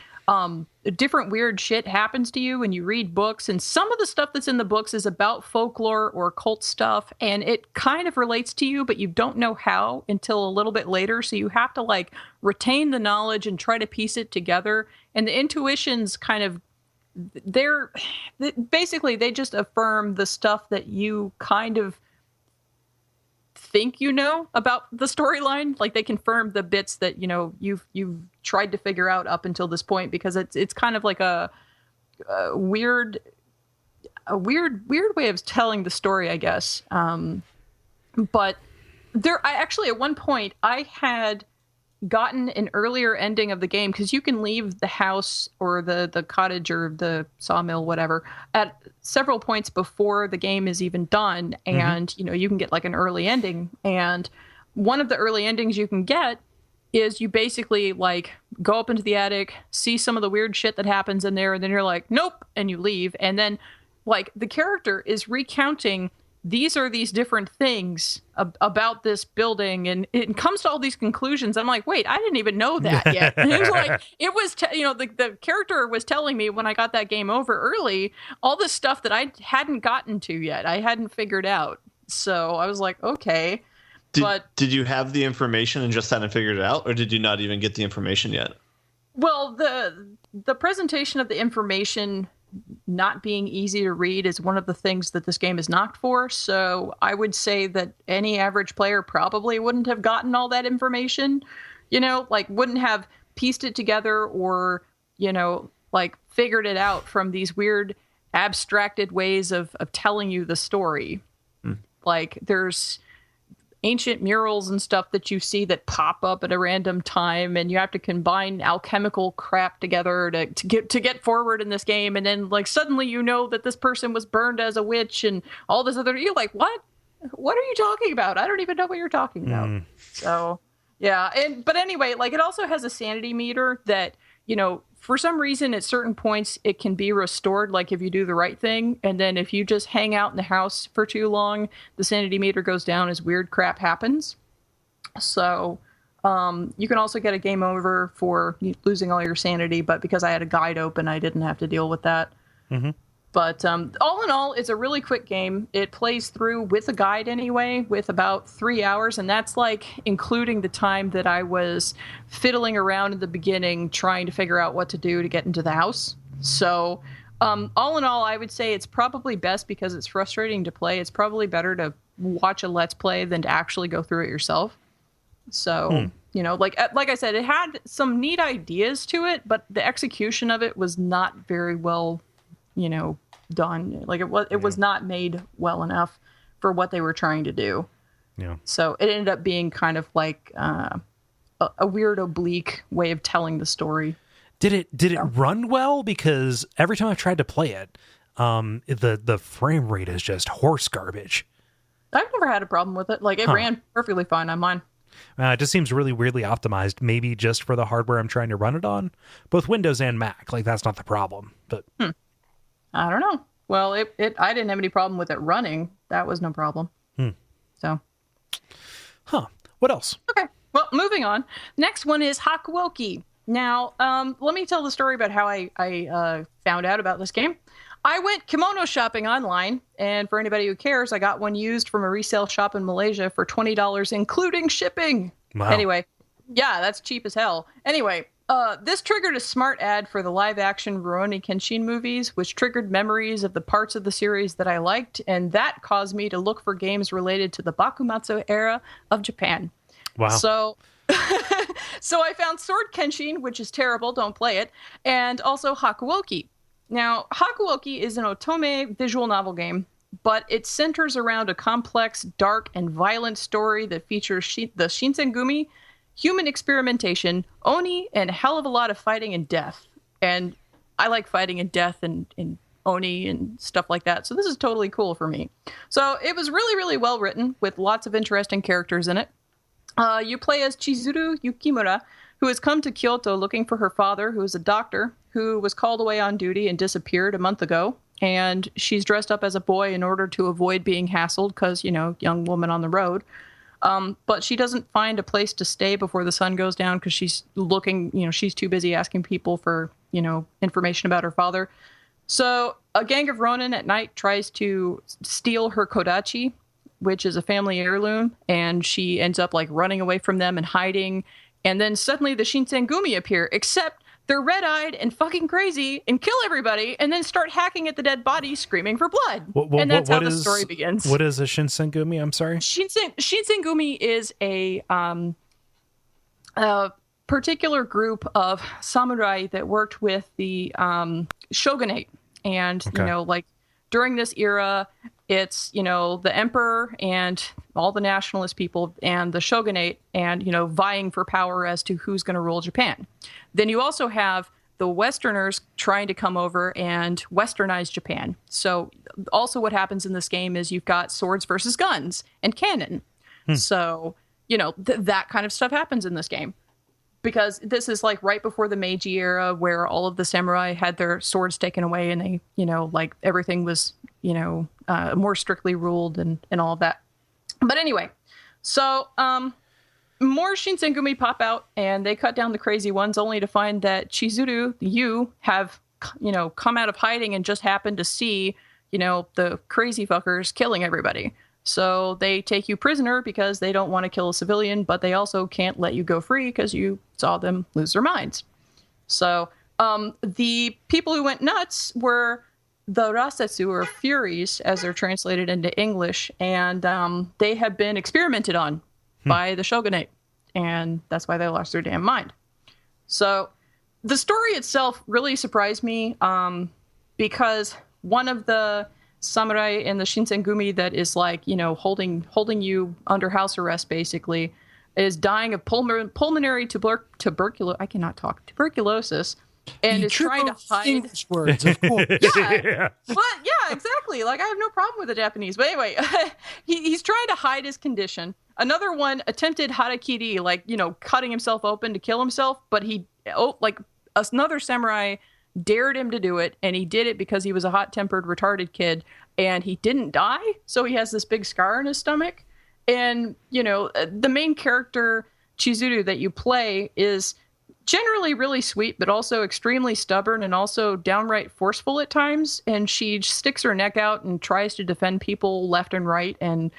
C: different weird shit happens to you, and you read books, and some of the stuff that's in the books is about folklore or cult stuff, and it kind of relates to you, but you don't know how until a little bit later. So you have to like retain the knowledge and try to piece it together. And the intuitions kind of, they just affirm the stuff that you kind of think about the storyline. Like they confirm the bits that you've tried to figure out up until this point, because it's kind of like a weird way of telling the story, I guess. But I actually at one point I had gotten an earlier ending of the game, because you can leave the house or the cottage or the sawmill, whatever, at several points before the game is even done. And, you can get like an early ending. And one of the early endings you can get is you basically like go up into the attic, see some of the weird shit that happens in there, and then you're like, nope, and you leave. And then like the character is recounting these are these different things about this building, and it comes to all these conclusions. I'm like, wait, I didn't even know that yet. And it was like, the character was telling me when I got that game over early, all this stuff that I hadn't gotten to yet. I hadn't figured out. So I was like, okay.
D: Did you have the information and just hadn't figured it out, or did you not even get the information yet?
C: Well, the presentation of the information not being easy to read is one of the things that this game is knocked for. So I would say that any average player probably wouldn't have gotten all that information, like wouldn't have pieced it together or, like figured it out from these weird abstracted ways of telling you the story. Like there's ancient murals and stuff that you see that pop up at a random time, and you have to combine alchemical crap together to get forward in this game. And then like suddenly that this person was burned as a witch and all this other, you're like, what are you talking about? I don't even know what you're talking about. So yeah. But anyway, like it also has a sanity meter that, for some reason at certain points it can be restored, like if you do the right thing. And then if you just hang out in the house for too long, the sanity meter goes down as weird crap happens. So you can also get a game over for losing all your sanity, but because I had a guide open, I didn't have to deal with that. But all in all, it's a really quick game. It plays through with a guide anyway, with about 3 hours. And that's like including the time that I was fiddling around in the beginning, trying to figure out what to do to get into the house. So all in all, I would say it's probably best because it's frustrating to play. It's probably better to watch a Let's Play than to actually go through it yourself. So, you know, like I said, it had some neat ideas to it, but the execution of it was not very well, you know, done. Like it was not made well enough for what they were trying to do.
A: Yeah.
C: So it ended up being kind of like a weird oblique way of telling the story.
A: Did it run well? Because every time I've tried to play it, the frame rate is just horse garbage.
C: I've never had a problem with it. Like it ran perfectly fine on mine.
A: It just seems really weirdly optimized, maybe just for the hardware I'm trying to run it on, both Windows and Mac. Like that's not the problem, but
C: I don't know. Well, I didn't have any problem with it running. That was no problem. So,
A: what else?
C: Okay. Well, moving on. Next one is Hakuoki. Now, let me tell the story about how I found out about this game. I went kimono shopping online, and for anybody who cares, I got one used from a resale shop in Malaysia for $20, including shipping.
A: Wow.
C: Anyway, yeah, that's cheap as hell. Anyway, this triggered a smart ad for the live-action Rurouni Kenshin movies, which triggered memories of the parts of the series that I liked, and that caused me to look for games related to the Bakumatsu era of Japan.
A: Wow.
C: So I found Sword Kenshin, which is terrible, don't play it, and also Hakuoki. Now, Hakuoki is an otome visual novel game, but it centers around a complex, dark, and violent story that features the Shinsengumi, human experimentation, oni, and a hell of a lot of fighting and death. And I like fighting and death and oni and stuff like that, so this is totally cool for me. So it was really, really well written, with lots of interesting characters in it. You play as Chizuru Yukimura, who has come to Kyoto looking for her father, who is a doctor, who was called away on duty and disappeared a month ago. And she's dressed up as a boy in order to avoid being hassled because, you know, young woman on the road. But she doesn't find a place to stay before the sun goes down because she's looking, you know, she's too busy asking people for, you know, information about her father. So a gang of Ronin at night tries to steal her kodachi, which is a family heirloom, and she ends up like running away from them and hiding. And then suddenly the Shinsengumi appear, except they're red-eyed and fucking crazy and kill everybody and then start hacking at the dead bodies, screaming for blood. And that's how the story begins.
A: What is a Shinsengumi? I'm sorry?
C: Shinsengumi is a particular group of samurai that worked with the shogunate. And, you know, like during this era, it's, you know, the emperor and all the nationalist people and the shogunate and, you know, vying for power as to who's going to rule Japan. Then you also have the Westerners trying to come over and westernize Japan. So also what happens in this game is you've got swords versus guns and cannon. So, you know, that kind of stuff happens in this game. Because this is like right before the Meiji era where all of the samurai had their swords taken away and they, you know, like everything was, you know, more strictly ruled and all of that. But anyway, so more Shinsengumi pop out and they cut down the crazy ones only to find that Chizuru, you have, you know, come out of hiding and just happened to see, you know, the crazy fuckers killing everybody. So they take you prisoner because they don't want to kill a civilian, but they also can't let you go free because you saw them lose their minds. So the people who went nuts were the Rasetsu, or Furies, as they're translated into English, and they have been experimented on by the shogunate, and that's why they lost their damn mind. So the story itself really surprised me because one of the samurai in the Shinsengumi that is like, you know, holding you under house arrest basically is dying of pulmonary tuberculosis. I cannot talk. Tuberculosis. And is trying to hide
B: English words, of course.
C: Yeah. But yeah, exactly. Like I have no problem with the Japanese. But anyway, he's trying to hide his condition. Another one attempted harakiri, like, you know, cutting himself open to kill himself, but another samurai dared him to do it, and he did it because he was a hot-tempered, retarded kid, and he didn't die, so he has this big scar in his stomach. And, you know, the main character, Chizuru, that you play is generally really sweet, but also extremely stubborn and also downright forceful at times. And she sticks her neck out and tries to defend people left and right and,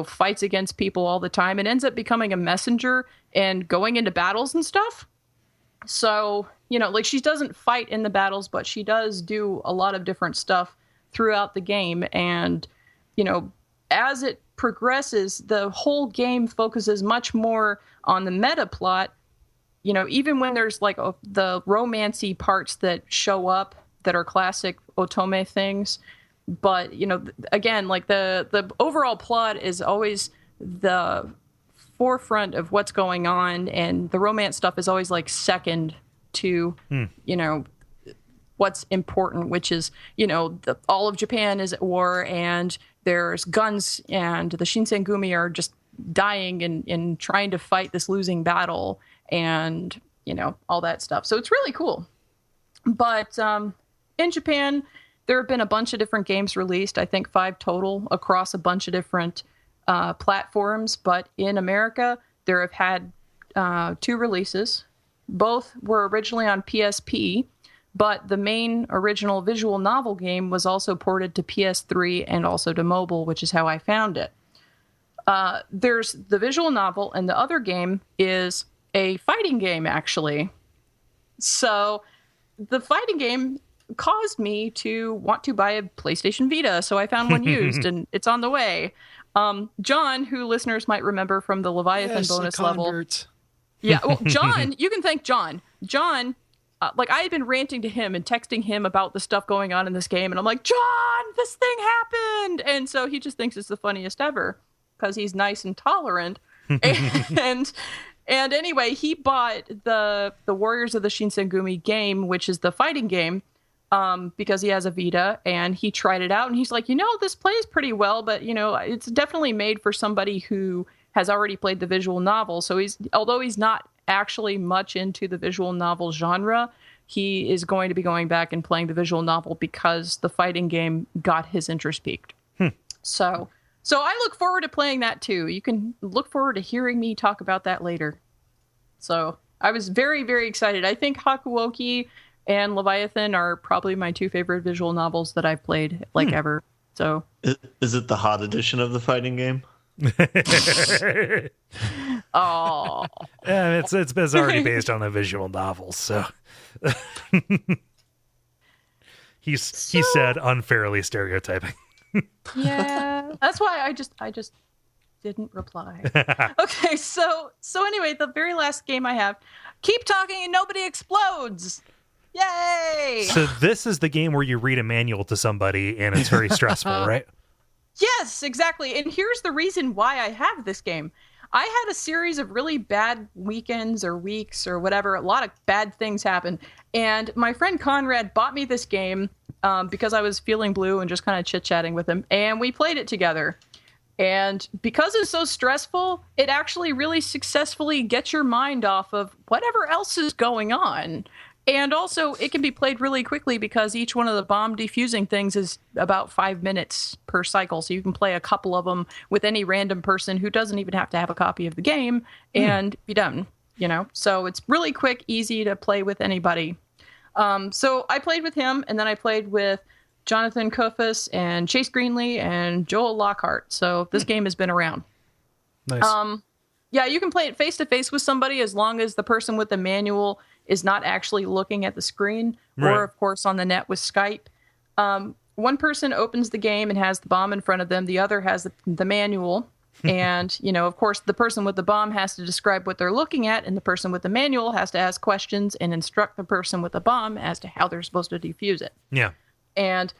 C: fights against people all the time and ends up becoming a messenger and going into battles and stuff. So, like she doesn't fight in the battles, but she does do a lot of different stuff throughout the game. And, as it progresses, the whole game focuses much more on the meta plot. Even when there's like the romancy parts that show up that are classic otome things. But, again, like the overall plot is always the forefront of what's going on. And the romance stuff is always like second to, what's important, which is, all of Japan is at war and there's guns and the Shinsengumi are just dying and trying to fight this losing battle and, all that stuff. So it's really cool. But in Japan, there have been a bunch of different games released, I think 5 total across a bunch of different platforms. But in America, there have had 2 releases. Both were originally on PSP, but the main original visual novel game was also ported to PS3 and also to mobile, which is how I found it. There's the visual novel, and the other game is a fighting game, actually. So the fighting game caused me to want to buy a PlayStation Vita, so I found one used, and it's on the way. John, who listeners might remember from the Leviathan bonus level. Yeah, well, John, you can thank John. John, I had been ranting to him and texting him about the stuff going on in this game, and I'm like, John, this thing happened! And so he just thinks it's the funniest ever, because he's nice and tolerant. And anyway, he bought the Warriors of the Shinsengumi game, which is the fighting game, because he has a Vita, and he tried it out, and he's like, this plays pretty well, but, it's definitely made for somebody who has already played the visual novel. So although he's not actually much into the visual novel genre, he is going to be going back and playing the visual novel because the fighting game got his interest peaked. So I look forward to playing that too. You can look forward to hearing me talk about that later. So I was very, very excited. I think Hakuoki and Leviathan are probably my 2 favorite visual novels that I've played ever. So
D: is it the hot edition of the fighting game?
C: Oh,
A: yeah, it's already based on a visual novel, so he said unfairly stereotyping.
C: Yeah, that's why I just didn't reply. Okay, so anyway, the very last game I have, keep talking and nobody explodes. Yay!
A: So this is the game where you read a manual to somebody and it's very stressful, right?
C: Yes, exactly. And here's the reason why I have this game. I had a series of really bad weekends or weeks or whatever. A lot of bad things happened. And my friend Conrad bought me this game because I was feeling blue and just kind of chit-chatting with him. And we played it together. And because it's so stressful, it actually really successfully gets your mind off of whatever else is going on. And also, it can be played really quickly because each one of the bomb defusing things is about 5 minutes per cycle. So you can play a couple of them with any random person who doesn't even have to have a copy of the game and be done, So it's really quick, easy to play with anybody. So I played with him, and then I played with Jonathan Kofus and Chase Greenlee and Joel Lockhart. So this game has been around.
A: Nice.
C: Yeah, you can play it face-to-face with somebody as long as the person with the manual is not actually looking at the screen, or, of course, on the net with Skype. One person opens the game and has the bomb in front of them. The other has the manual. And, of course, the person with the bomb has to describe what they're looking at, and the person with the manual has to ask questions and instruct the person with the bomb as to how they're supposed to defuse it.
A: Yeah.
C: And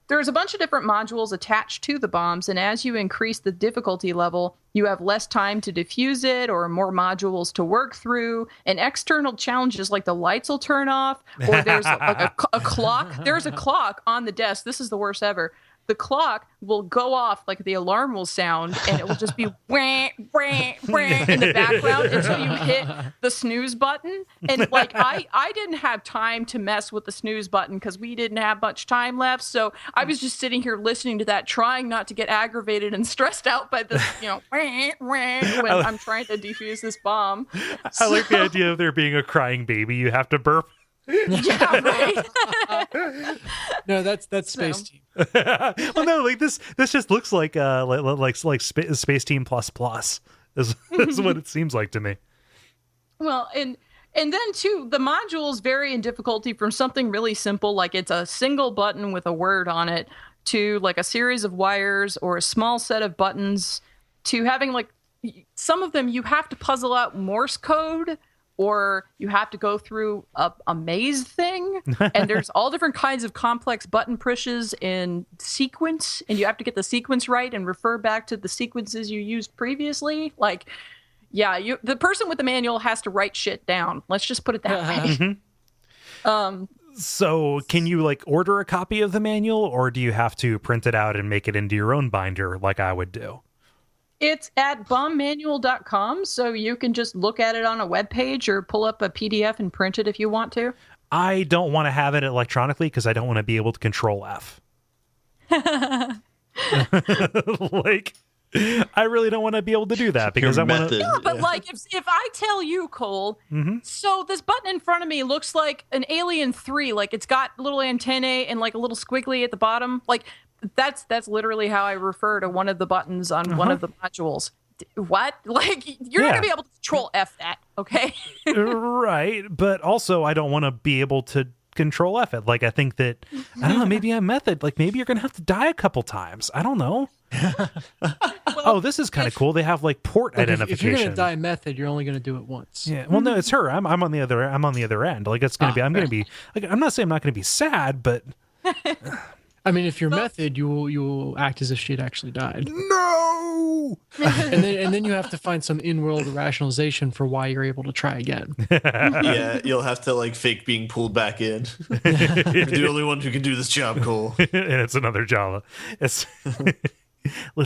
C: there's a bunch of different modules attached to the bombs, and as you increase the difficulty level, you have less time to defuse it or more modules to work through, and external challenges like the lights will turn off, or there's like a clock. There's a clock on the desk. This is the worst ever. the clock will go off, like the alarm will sound, and it will just be wah, wah, wah in the background until you hit the snooze button. And like I didn't have time to mess with the snooze button because we didn't have much time left. So I was just sitting here listening to that, trying not to get aggravated and stressed out by this, wah, wah, when I'm trying to defuse this bomb.
A: I like the idea of there being a crying baby. You have to burp.
C: Yeah, right.
B: No, that's Space Team.
A: Well, no, like this just looks like Space Team plus plus is what it seems like to me.
C: Well, and then too, the modules vary in difficulty from something really simple, like it's a single button with a word on it, to like a series of wires or a small set of buttons, to having like some of them you have to puzzle out Morse code, or you have to go through a maze thing, and there's all different kinds of complex button pushes in sequence, and you have to get the sequence right and refer back to the sequences you used previously. Like, yeah, the person with the manual has to write shit down. Let's just put it that way.
A: So can you like order a copy of the manual, or do you have to print it out and make it into your own binder like I would do?
C: It's at bombmanual.com, so you can just look at it on a web page or pull up a PDF and print it if you want to.
A: I don't want to have it electronically because I don't want to be able to control F. Like, I really don't want to be able to do that because I want to.
C: Yeah, but like if I tell you, Kole, so this button in front of me looks like an Alien 3, like it's got little antennae and like a little squiggly at the bottom, like. That's literally how I refer to one of the buttons on one of the modules. What? Like, you're not going to be able to control F that, okay?
A: Right. But also, I don't want to be able to control F it. Like, I think that, I don't know, maybe a method. Like, maybe you're going to have to die a couple times. I don't know. Well, this is kind of cool. They have, like, port identification.
B: If you're going to die method, you're only going to do it once.
A: Yeah. Well, no, it's her. I'm on the other end. Like, it's going to be, I'm going to be, like, I'm not saying I'm not going to be sad, but...
B: I mean, if your method, you will act as if she had actually died.
A: No.
B: and then you have to find some in-world rationalization for why you're able to try again.
D: Yeah, you'll have to like fake being pulled back in. You're the only one who can do this job, Kole.
A: And it's another Jala. Let's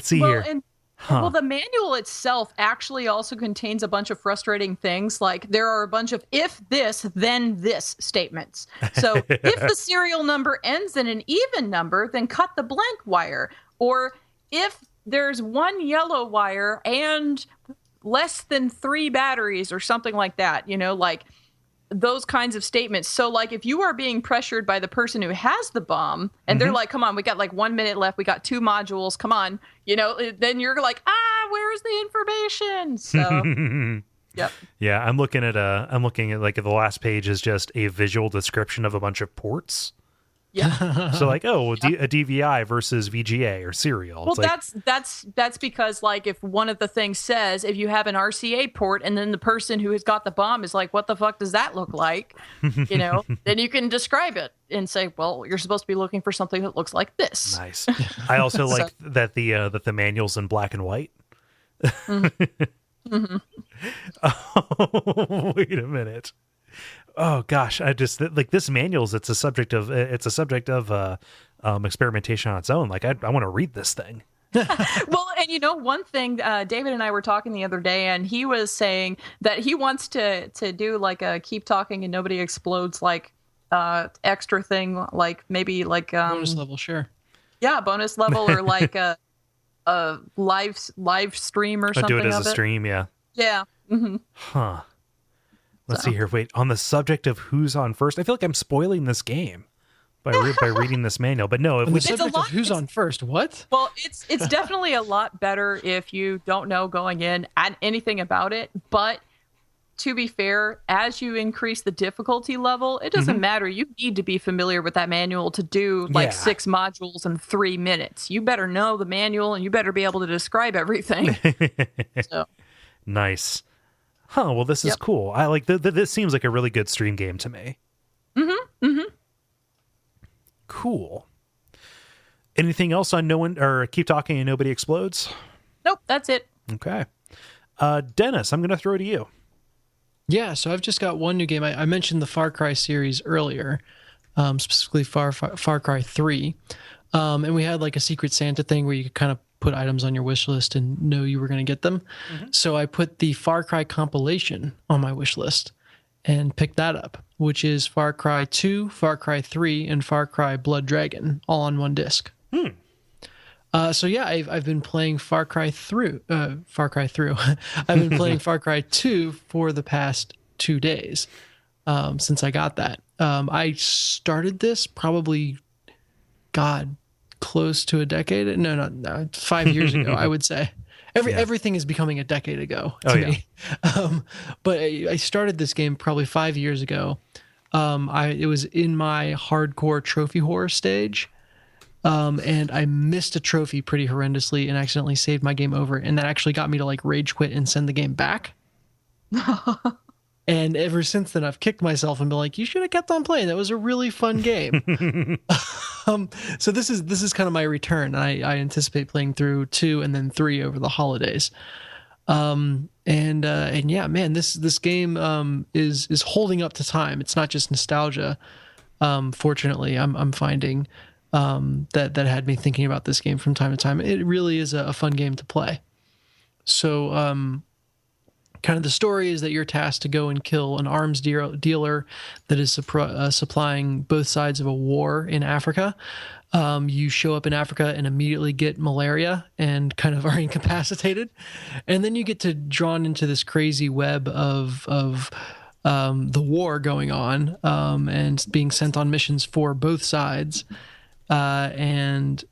A: see here.
C: Well, the manual itself actually also contains a bunch of frustrating things. Like there are a bunch of if this, then this statements. So if the serial number ends in an even number, then cut the blank wire. Or if there's one yellow wire and less than 3 batteries or something like that, like those kinds of statements. So like if you are being pressured by the person who has the bomb and they're like, come on, we got like 1 minute left. We got 2 modules. Come on. Then you're like, where's the information? So, yep.
A: Yeah. I'm looking at like the last page is just a visual description of a bunch of ports.
C: Yeah.
A: So like, a DVI versus VGA or serial.
C: Well,
A: it's
C: that's because like if one of the things says if you have an RCA port and then the person who has got the bomb is like, what the fuck does that look like? Then you can describe it and say, well, you're supposed to be looking for something that looks like this.
A: Nice. I also like that the manual's in black and white. Oh, wait a minute. Oh gosh, I just like this manual's. It's a subject of experimentation on its own. Like I want to read this thing.
C: Well, and one thing, David and I were talking the other day, and he was saying that he wants to do like a keep talking and nobody explodes like extra thing, like maybe like
B: bonus level, sure.
C: Yeah, bonus level or like a live stream or something.
A: Do it as a stream, yeah.
C: Yeah. Mm-hmm.
A: Huh. Let's see here. Wait, on the subject of who's on first, I feel like I'm spoiling this game by reading this manual. But no,
B: the subject of who's on first, what?
C: Well, it's definitely a lot better if you don't know going in anything about it. But to be fair, as you increase the difficulty level, it doesn't matter. You need to be familiar with that manual to do like 6 modules in 3 minutes. You better know the manual and you better be able to describe everything. So.
A: Nice. Huh, well, this is cool. I like this seems like a really good stream game to me. Cool. Anything else on No One or Keep Talking and Nobody Explodes?
C: Nope, that's it.
A: Okay. Dennis, I'm going to throw to you.
B: Yeah, so I've just got one new game. I mentioned the Far Cry series earlier, specifically Far Cry 3. And we had like a Secret Santa thing where you could kind of put items on your wish list and know you were going to get them. So I put the Far Cry compilation on my wish list and picked that up, which is Far Cry 2, Far Cry 3, and Far Cry Blood Dragon, all on one disc. So yeah, I've been playing Far Cry through. I've been playing Far Cry 2 for the past 2 days since I got that. I started this probably, close to a decade. No, 5 years ago, I would say. Everything is becoming a decade ago to me. But I started this game probably 5 years ago. It was in my hardcore trophy horror stage. And I missed a trophy pretty horrendously and accidentally saved my game over. And that actually got me to like rage quit and send the game back. And ever since then, I've kicked myself and been like, you should have kept on playing. That was a really fun game. So this is kind of my return. I anticipate playing through 2 and then 3 over the holidays. And yeah, man, this game is holding up to time. It's not just nostalgia. Fortunately, I'm finding that had me thinking about this game from time to time. It really is a fun game to play. So kind of the story is that you're tasked to go and kill an arms dealer that is supplying both sides of a war in Africa. You show up in Africa and immediately get malaria and kind of are incapacitated. And then you get drawn into this crazy web of the war going on and being sent on missions for both sides. It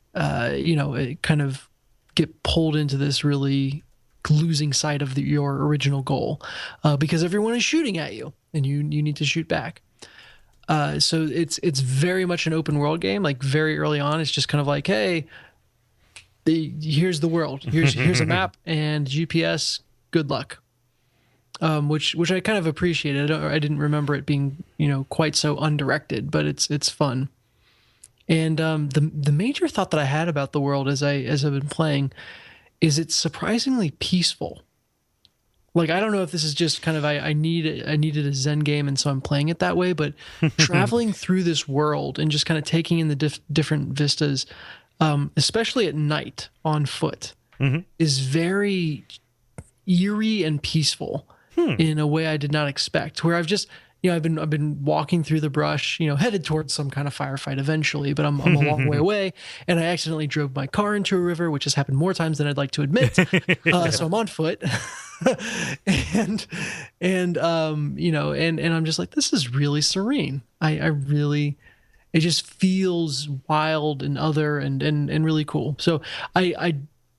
B: kind of get pulled into this really losing sight of your original goal because everyone is shooting at you and you need to shoot back. So it's very much an open world game. Like very early on, it's just kind of like, hey, here's the world. Here's a map and GPS. Good luck. Which I kind of appreciated. I didn't remember it being quite so undirected, but it's fun. And the major thought that I had about the world as I've been playing is it's surprisingly peaceful. Like, I don't know if this is just kind of I needed a Zen game and so I'm playing it that way, but traveling through this world and just kind of taking in the different vistas, especially at night on foot, is very eerie and peaceful in a way I did not expect. Where I've just I've been walking through the brush, headed towards some kind of firefight eventually, but I'm a long way away, and I accidentally drove my car into a river, which has happened more times than I'd like to admit. So I'm on foot, and I'm just like, this is really serene. It just feels wild and other and really cool. So I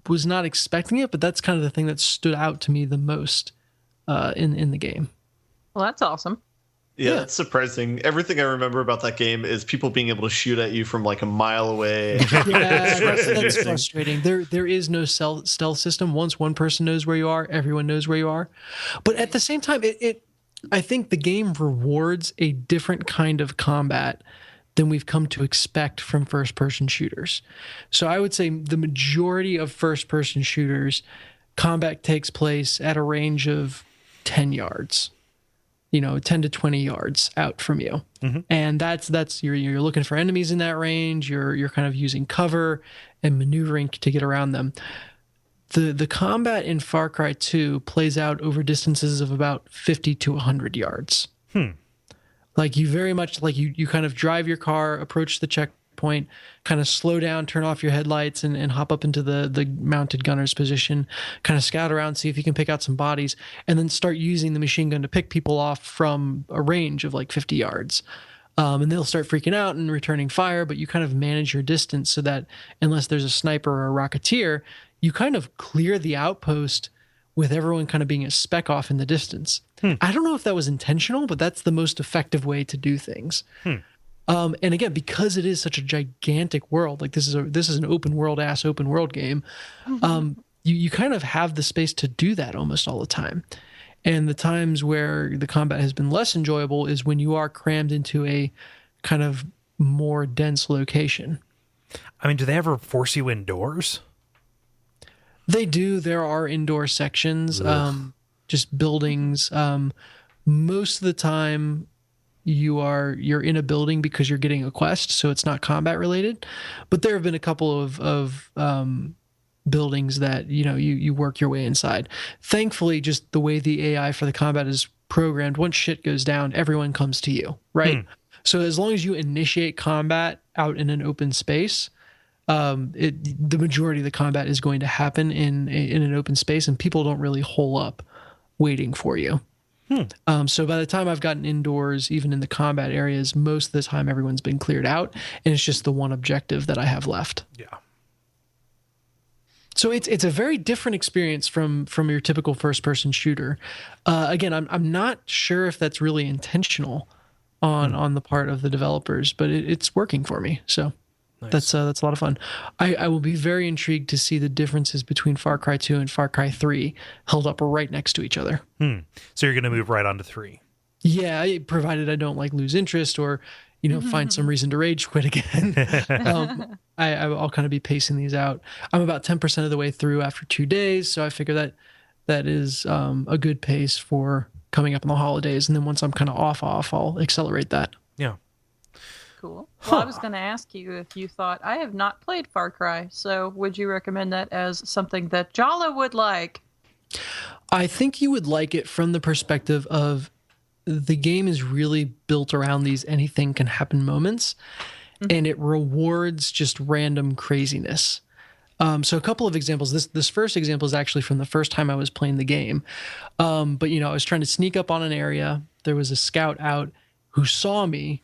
B: was not expecting it, but that's kind of the thing that stood out to me the most in the game.
C: Well, that's awesome.
D: Yeah, it's surprising. Everything I remember about that game is people being able to shoot at you from like a mile away.
B: Yeah, that's frustrating. There is no stealth system. Once one person knows where you are, everyone knows where you are. But at the same time, I think the game rewards a different kind of combat than we've come to expect from first-person shooters. So I would say the majority of first-person shooters, combat takes place at a range of 10 yards. 10 to 20 yards out from you. And that's you're looking for enemies in that range. You're kind of using cover and maneuvering to get around them. The combat in Far Cry 2 plays out over distances of about 50 to 100 yards. Like you very much like you kind of drive your car, approach the checkpoint, kind of slow down, turn off your headlights and hop up into the mounted gunner's position, kind of scout around, see if you can pick out some bodies, and then start using the machine gun to pick people off from a range of like 50 yards. And they'll start freaking out and returning fire, but you kind of manage your distance so that unless there's a sniper or a rocketeer, you kind of clear the outpost with everyone kind of being a speck off in the distance. I don't know if that was intentional, but that's the most effective way to do things. And again, because it is such a gigantic world, like this is an open world game, you kind of have the space to do that almost all the time. And the times where the combat has been less enjoyable is when you are crammed into a kind of more dense location.
A: I mean, do they ever force you indoors?
B: They do. There are indoor sections, just buildings. Most of the time, you're in a building because you're getting a quest, so it's not combat related. But there have been a couple of buildings that you work your way inside. Thankfully, just the way the AI for the combat is programmed, once shit goes down, everyone comes to you, right? So as long as you initiate combat out in an open space, the majority of the combat is going to happen in an open space, and people don't really hole up waiting for you. So by the time I've gotten indoors, even in the combat areas, most of the time everyone's been cleared out, and it's just the one objective that I have left.
A: Yeah.
B: So it's a very different experience from your typical first-person shooter. Again, I'm not sure if that's really intentional on the part of the developers, but it's working for me. So nice. That's a lot of fun. I will be very intrigued to see the differences between Far Cry 2 and Far Cry 3 held up right next to each other.
A: So you're going to move right on to 3.
B: Yeah, provided I don't lose interest or find some reason to rage quit again. I'll kind of be pacing these out. I'm about 10% of the way through after 2 days, so I figure that is a good pace for coming up on the holidays. And then once I'm kind of off, I'll accelerate that.
A: Yeah.
C: Cool. Well, I was going to ask you if you thought, I have not played Far Cry, so would you recommend that as something that Jala would like?
B: I think you would like it from the perspective of the game is really built around these anything can happen moments, and it rewards just random craziness. So a couple of examples. This first example is actually from the first time I was playing the game. But I was trying to sneak up on an area. There was a scout out who saw me,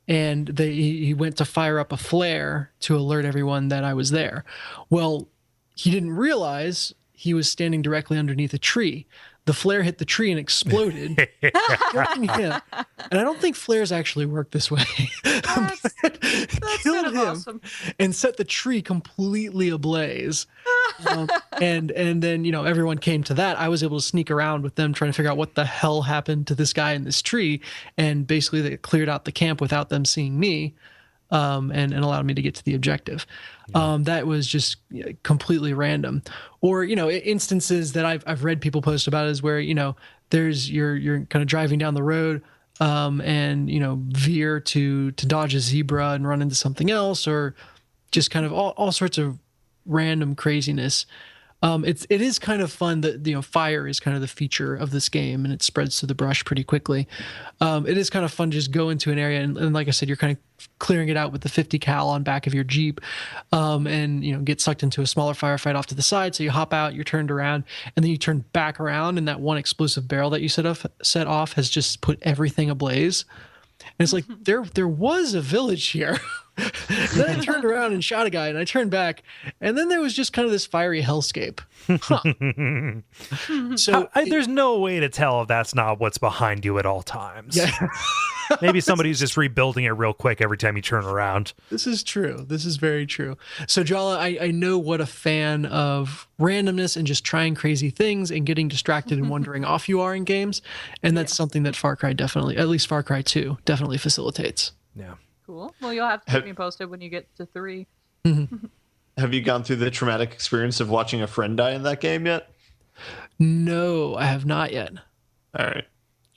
B: and he went to fire up a flare to alert everyone that I was there. Well, he didn't realize he was standing directly underneath a tree. The flare hit the tree and exploded. And I don't think flares actually work this way.
C: That's
B: Killed him
C: awesome.
B: and set the tree completely ablaze. And then, everyone came to that. I was able to sneak around with them trying to figure out what the hell happened to this guy in this tree. And basically they cleared out the camp without them seeing me. And allowed me to get to the objective. That was just completely random. Or, instances that I've read people post about is where, there's you're kind of driving down the road and, veer to dodge a zebra and run into something else, or just kind of all sorts of random craziness. It is kind of fun that, fire is kind of the feature of this game, and it spreads to the brush pretty quickly. It is kind of fun to just go into an area and like I said, you're kind of clearing it out with the 50 cal on back of your Jeep, and get sucked into a smaller firefight off to the side. So you hop out, you're turned around, and then you turn back around, and that one explosive barrel that you set off has just put everything ablaze. And it's like, there was a village here. Then I turned around and shot a guy, and I turned back, and then there was just kind of this fiery hellscape. So
A: there's no way to tell if that's not what's behind you at all times.
B: Yeah.
A: Maybe somebody's just rebuilding it real quick every time you turn around.
B: This is true. This is very true. So, Jala, I know what a fan of randomness and just trying crazy things and getting distracted and wandering off you are in games. And that's something that Far Cry definitely, at least Far Cry 2, definitely facilitates.
A: Yeah.
C: Cool. Well, you'll have to keep me posted when you get to 3.
D: Have you gone through the traumatic experience of watching a friend die in that game yet?
B: No, I have not yet.
D: All right.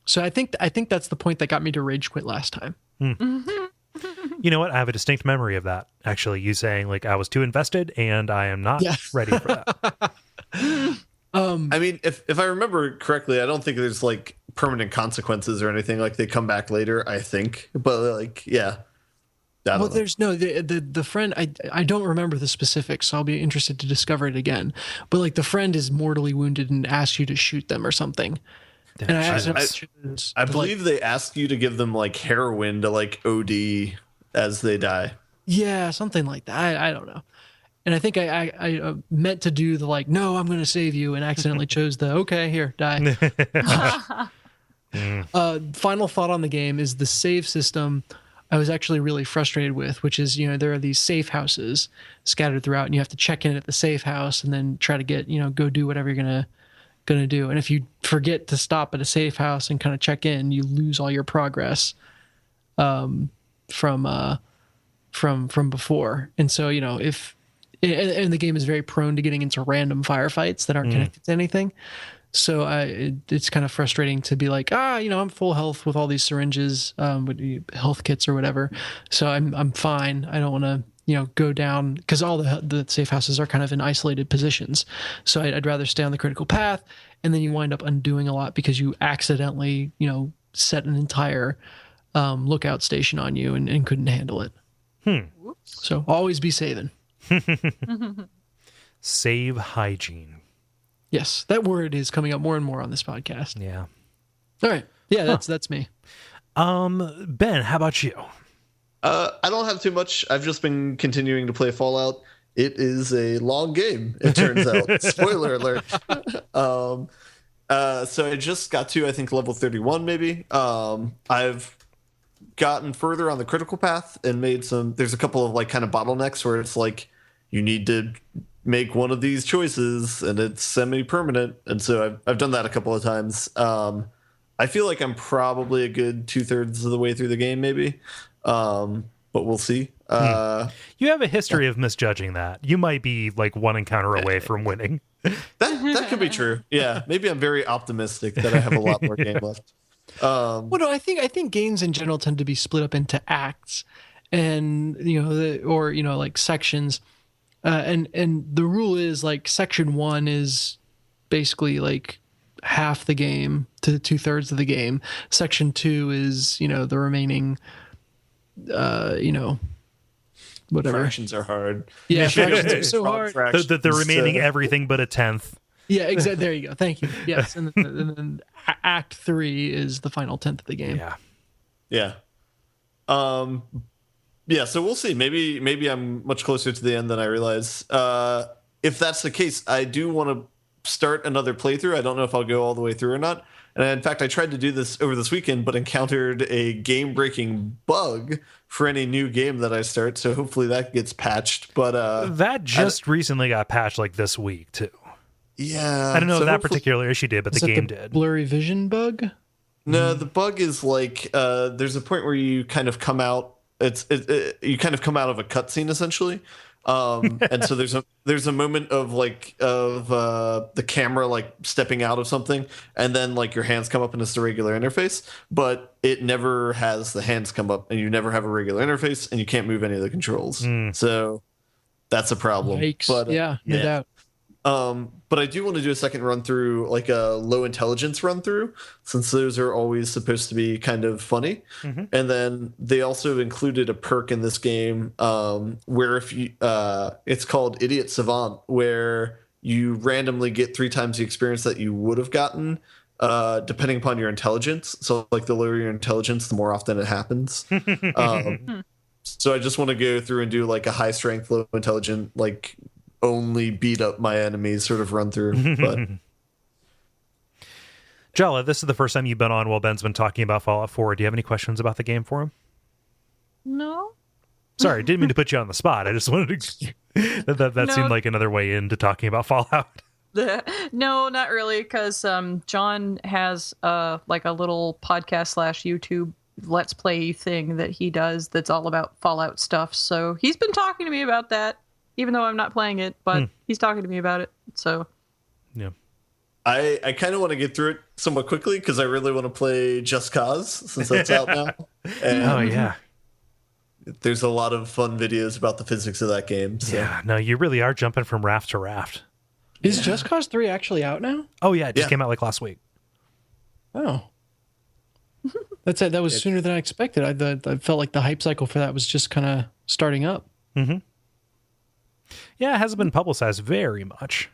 B: So I think that's the point that got me to rage quit last time.
A: You know what? I have a distinct memory of that. Actually, you saying I was too invested and I am not ready for that.
D: I mean, if I remember correctly, I don't think there's permanent consequences or anything. They come back later, I think. But yeah.
B: Well, there's no the friend. I don't remember the specifics, so I'll be interested to discover it again. But the friend is mortally wounded and asks you to shoot them or something. And
D: I believe they ask you to give them heroin to OD as they die.
B: Yeah, something like that. I don't know. And I think I meant to do the no, I'm going to save you, and accidentally chose the okay, here, die. Final thought on the game is the save system. I was actually really frustrated with, which is, there are these safe houses scattered throughout, and you have to check in at the safe house and then try to get, go do whatever you're gonna do. And if you forget to stop at a safe house and kind of check in, you lose all your progress from before. And so, and the game is very prone to getting into random firefights that aren't connected to anything. So it's kind of frustrating to be like, I'm full health with all these syringes, with health kits or whatever. So I'm fine. I don't want to, go down, because all the safe houses are kind of in isolated positions. So I'd rather stay on the critical path, and then you wind up undoing a lot because you accidentally, set an entire lookout station on you and couldn't handle it. So always be saving.
A: Save hygiene.
B: Yes, that word is coming up more and more on this podcast.
A: Yeah.
B: All right. Yeah, that's me.
A: Ben, how about you?
D: I don't have too much. I've just been continuing to play Fallout. It is a long game, it turns out. Spoiler alert. So I just got to, I think, level 31 maybe. I've gotten further on the critical path and made there's a couple of like kind of bottlenecks where it's like you need to make one of these choices and it's semi-permanent. And so I've done that a couple of times. I feel like I'm probably a good 2/3 of the way through the game maybe. But we'll see.
A: You have a history of misjudging that. You might be like one encounter away from winning.
D: That could be true. Yeah, maybe I'm very optimistic that I have a lot more game left.
B: Well, no, I think games in general tend to be split up into acts, and like sections, and the rule is like section 1 is basically like half the game to 2/3 of the game. Section 2 is the remaining, whatever.
D: Fractions are hard.
B: Yeah, fractions are so hard.
A: The remaining everything but a 10th.
B: Yeah, exactly. There you go. Thank you. Yes, and then Act 3 is the final 10th of the game.
A: Yeah.
D: Yeah. So we'll see. Maybe I'm much closer to the end than I realize. If that's the case, I do want to start another playthrough. I don't know if I'll go all the way through or not. And in fact, I tried to do this over this weekend, but encountered a game-breaking bug for any new game that I start. So hopefully that gets patched. But
A: that just recently got patched like this week too.
D: Yeah,
A: I don't know if that particular issue did, but the game did.
B: Blurry vision bug?
D: No, the bug is like there's a point where you kind of come out. You kind of come out of a cutscene essentially, and so there's a moment of the camera like stepping out of something, and then like your hands come up and it's a regular interface, but it never has the hands come up, and you never have a regular interface, and you can't move any of the controls. So that's a problem.
B: Yikes.
D: But
B: no doubt.
D: But I do want to do a second run through, like a low intelligence run through, since those are always supposed to be kind of funny. And then they also included a perk in this game where if you, it's called Idiot Savant, where you randomly get 3 times the experience that you would have gotten, depending upon your intelligence. So like the lower your intelligence, the more often it happens. So I just want to go through and do like a high strength, low intelligent, like only beat up my enemies sort of run through. But
A: Jala, this is the first time you've been on while Ben's been talking about Fallout 4. Do you have any questions about the game for him?
C: No.
A: Sorry, didn't mean to put you on the spot. I just wanted to that seemed like another way into talking about Fallout.
C: No, not really, because John has like a little podcast / YouTube Let's Play thing that he does that's all about Fallout stuff. So he's been talking to me about that, even though I'm not playing it, but he's talking to me about it. So
A: yeah,
D: I kind of want to get through it somewhat quickly because I really want to play Just Cause since that's out now. And
A: oh yeah,
D: there's a lot of fun videos about the physics of that game. So.
A: Yeah, no, you really are jumping from raft to raft.
B: Is Just Cause 3 actually out now?
A: Oh yeah, it just came out like last week.
B: Oh. That's it. That was sooner than I expected. I felt like the hype cycle for that was just kind of starting up.
A: Yeah, it hasn't been publicized very much.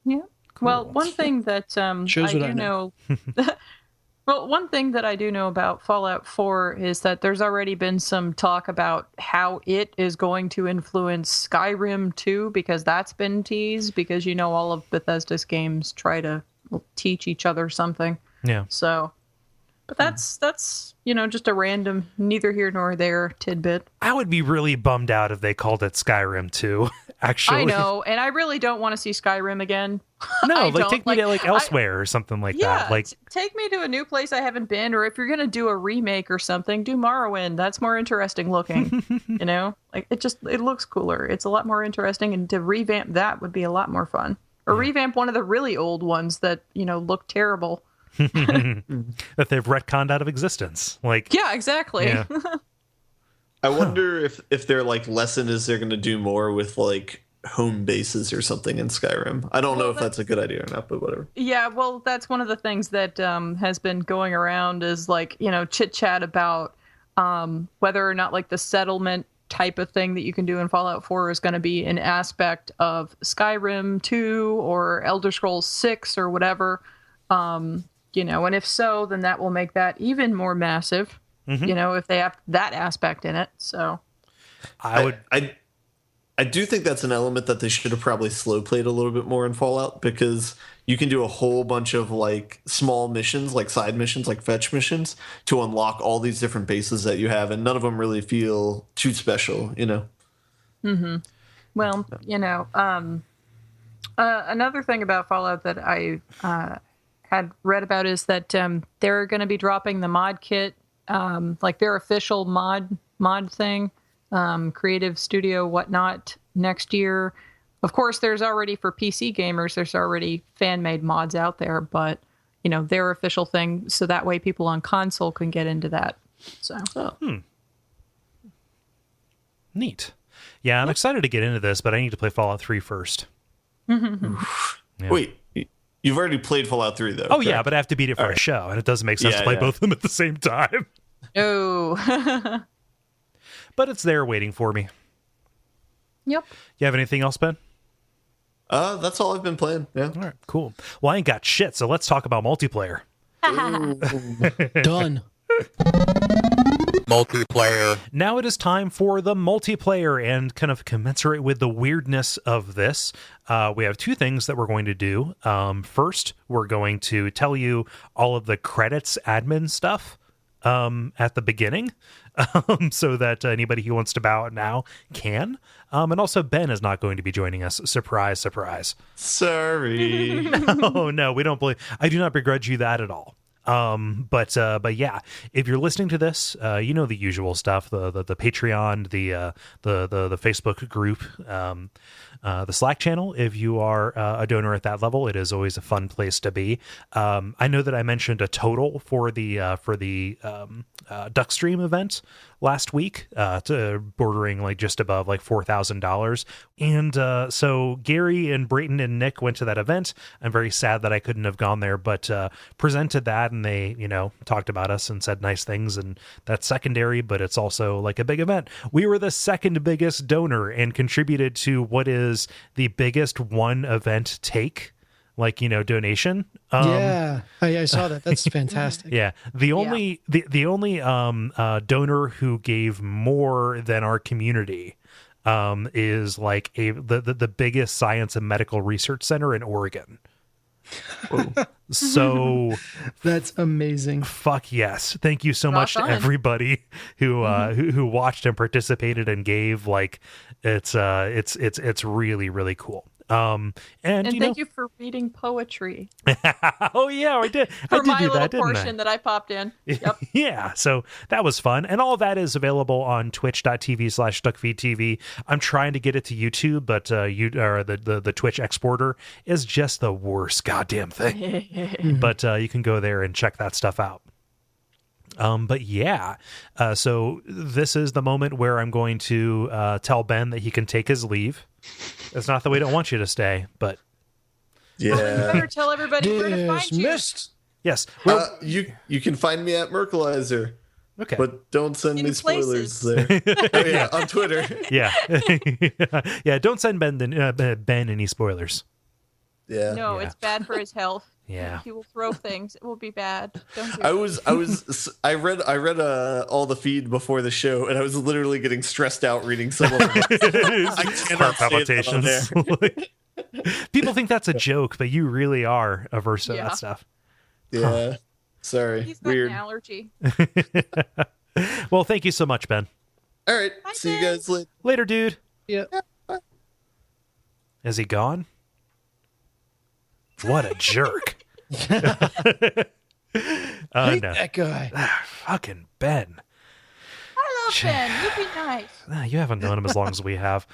C: Yeah. Cool. Well, one thing that
B: Shows what I
C: know. Well, one thing that I do know about Fallout 4 is that there's already been some talk about how it is going to influence Skyrim 2, because that's been teased, because all of Bethesda's games try to teach each other something.
A: Yeah.
C: So, but that's just a random neither here nor there tidbit.
A: I would be really bummed out if they called it Skyrim 2, actually.
C: I know, and I really don't want to see Skyrim again.
A: No, take me to elsewhere or something like that. Like
C: take me to a new place I haven't been, or if you're gonna do a remake or something, do Morrowind. That's more interesting looking. Like it looks cooler. It's a lot more interesting, and to revamp that would be a lot more fun. Or revamp one of the really old ones that, look terrible.
A: That they've retconned out of existence. Like,
C: yeah, exactly.
A: Yeah.
D: I wonder if their like lesson is they're going to do more with like home bases or something in Skyrim. I don't know if that's a good idea or not, but whatever.
C: Yeah, well, that's one of the things that has been going around is like, chit chat about whether or not like the settlement type of thing that you can do in Fallout 4 is going to be an aspect of Skyrim 2 or Elder Scrolls 6 or whatever. And if so, then that will make that even more massive, if they have that aspect in it. So
D: I do think that's an element that they should have probably slow played a little bit more in Fallout, because you can do a whole bunch of like small missions, like side missions, like fetch missions, to unlock all these different bases that you have, and none of them really feel too special,
C: Mm-hmm. Well, another thing about Fallout that I had read about is that they're going to be dropping the mod kit, like their official mod thing. Creative Studio, whatnot, next year. Of course, there's already for PC gamers, there's already fan-made mods out there, but their official thing, so that way people on console can get into that. So,
A: Neat. Yeah, I'm excited to get into this, but I need to play Fallout 3 first.
C: Mm-hmm.
A: Yeah.
D: Wait, you've already played Fallout 3 though?
A: Oh
D: correct?
A: yeah, but I have to beat it for a show, and it doesn't make sense to play both of them at the same time.
C: Oh.
A: But it's there waiting for me.
C: Yep.
A: You have anything else, Ben?
D: That's all I've been playing. Yeah.
A: All right, cool. Well, I ain't got shit, so let's talk about multiplayer.
B: Done.
E: Multiplayer.
A: Now it is time for the multiplayer, and kind of commensurate with the weirdness of this, we have two things that we're going to do. First, we're going to tell you all of the credits admin stuff at the beginning, so that anybody who wants to bow out now can. And also, Ben is not going to be joining us. Surprise, surprise.
D: Sorry.
A: No, we don't believe. I do not begrudge you that at all. But yeah, if you're listening to this, the usual stuff, the Patreon, the Facebook group, the Slack channel. If you are a donor at that level, it is always a fun place to be. I know that I mentioned a total for the Duckstream event last week, to bordering like just above like $4,000. And so Gary and Brayton and Nick went to that event. I'm very sad that I couldn't have gone there, but presented that, and they, talked about us and said nice things, and that's secondary, but it's also like a big event. We were the second biggest donor and contributed to what is the biggest one event take, donation.
B: Yeah, I saw that. That's fantastic.
A: Yeah, the only donor who gave more than our community is like the biggest science and medical research center in Oregon. So
B: that's amazing.
A: Fuck yes! Thank you so much to everybody who who watched and participated and gave. Like, it's really, really cool. And
C: thank you for reading poetry.
A: Oh yeah, I did.
C: For
A: I did
C: my
A: do
C: little
A: that, didn't
C: portion that I popped in. Yep.
A: Yeah, so that was fun, and all of that is available on twitch.tv/Duckfeed.tv. I'm trying to get it to YouTube, but the Twitch exporter is just the worst goddamn thing. But you can go there and check that stuff out. But yeah, so this is the moment where I'm going to tell Ben that he can take his leave. It's not that we don't want you to stay, but
C: you better tell everybody where to find you.
A: Yes,
D: well, you can find me at Merkelizer.
A: Okay,
D: but don't send me spoilers there. On Twitter.
A: Yeah, yeah. Don't send Ben any spoilers.
D: Yeah.
C: No, it's bad for his health.
A: Yeah,
C: he will throw things. It will be bad. Don't do
D: I read all the feed before the show, and I was literally getting stressed out reading some of them. I cannot
A: palpitations. People think that's a joke, but you really are averse to that stuff.
D: Yeah, sorry.
C: He's got
D: weird
C: an allergy.
A: Well, thank you so much, Ben.
D: All right,
C: Bye,
D: see
C: Ben.
D: you guys later.
A: Later, dude.
B: Yeah.
A: Is he gone? What a jerk.
B: Hate
A: No.
B: that guy.
A: Fucking Ben.
C: I love Ben. You'd be nice.
A: You haven't known him as long as we have.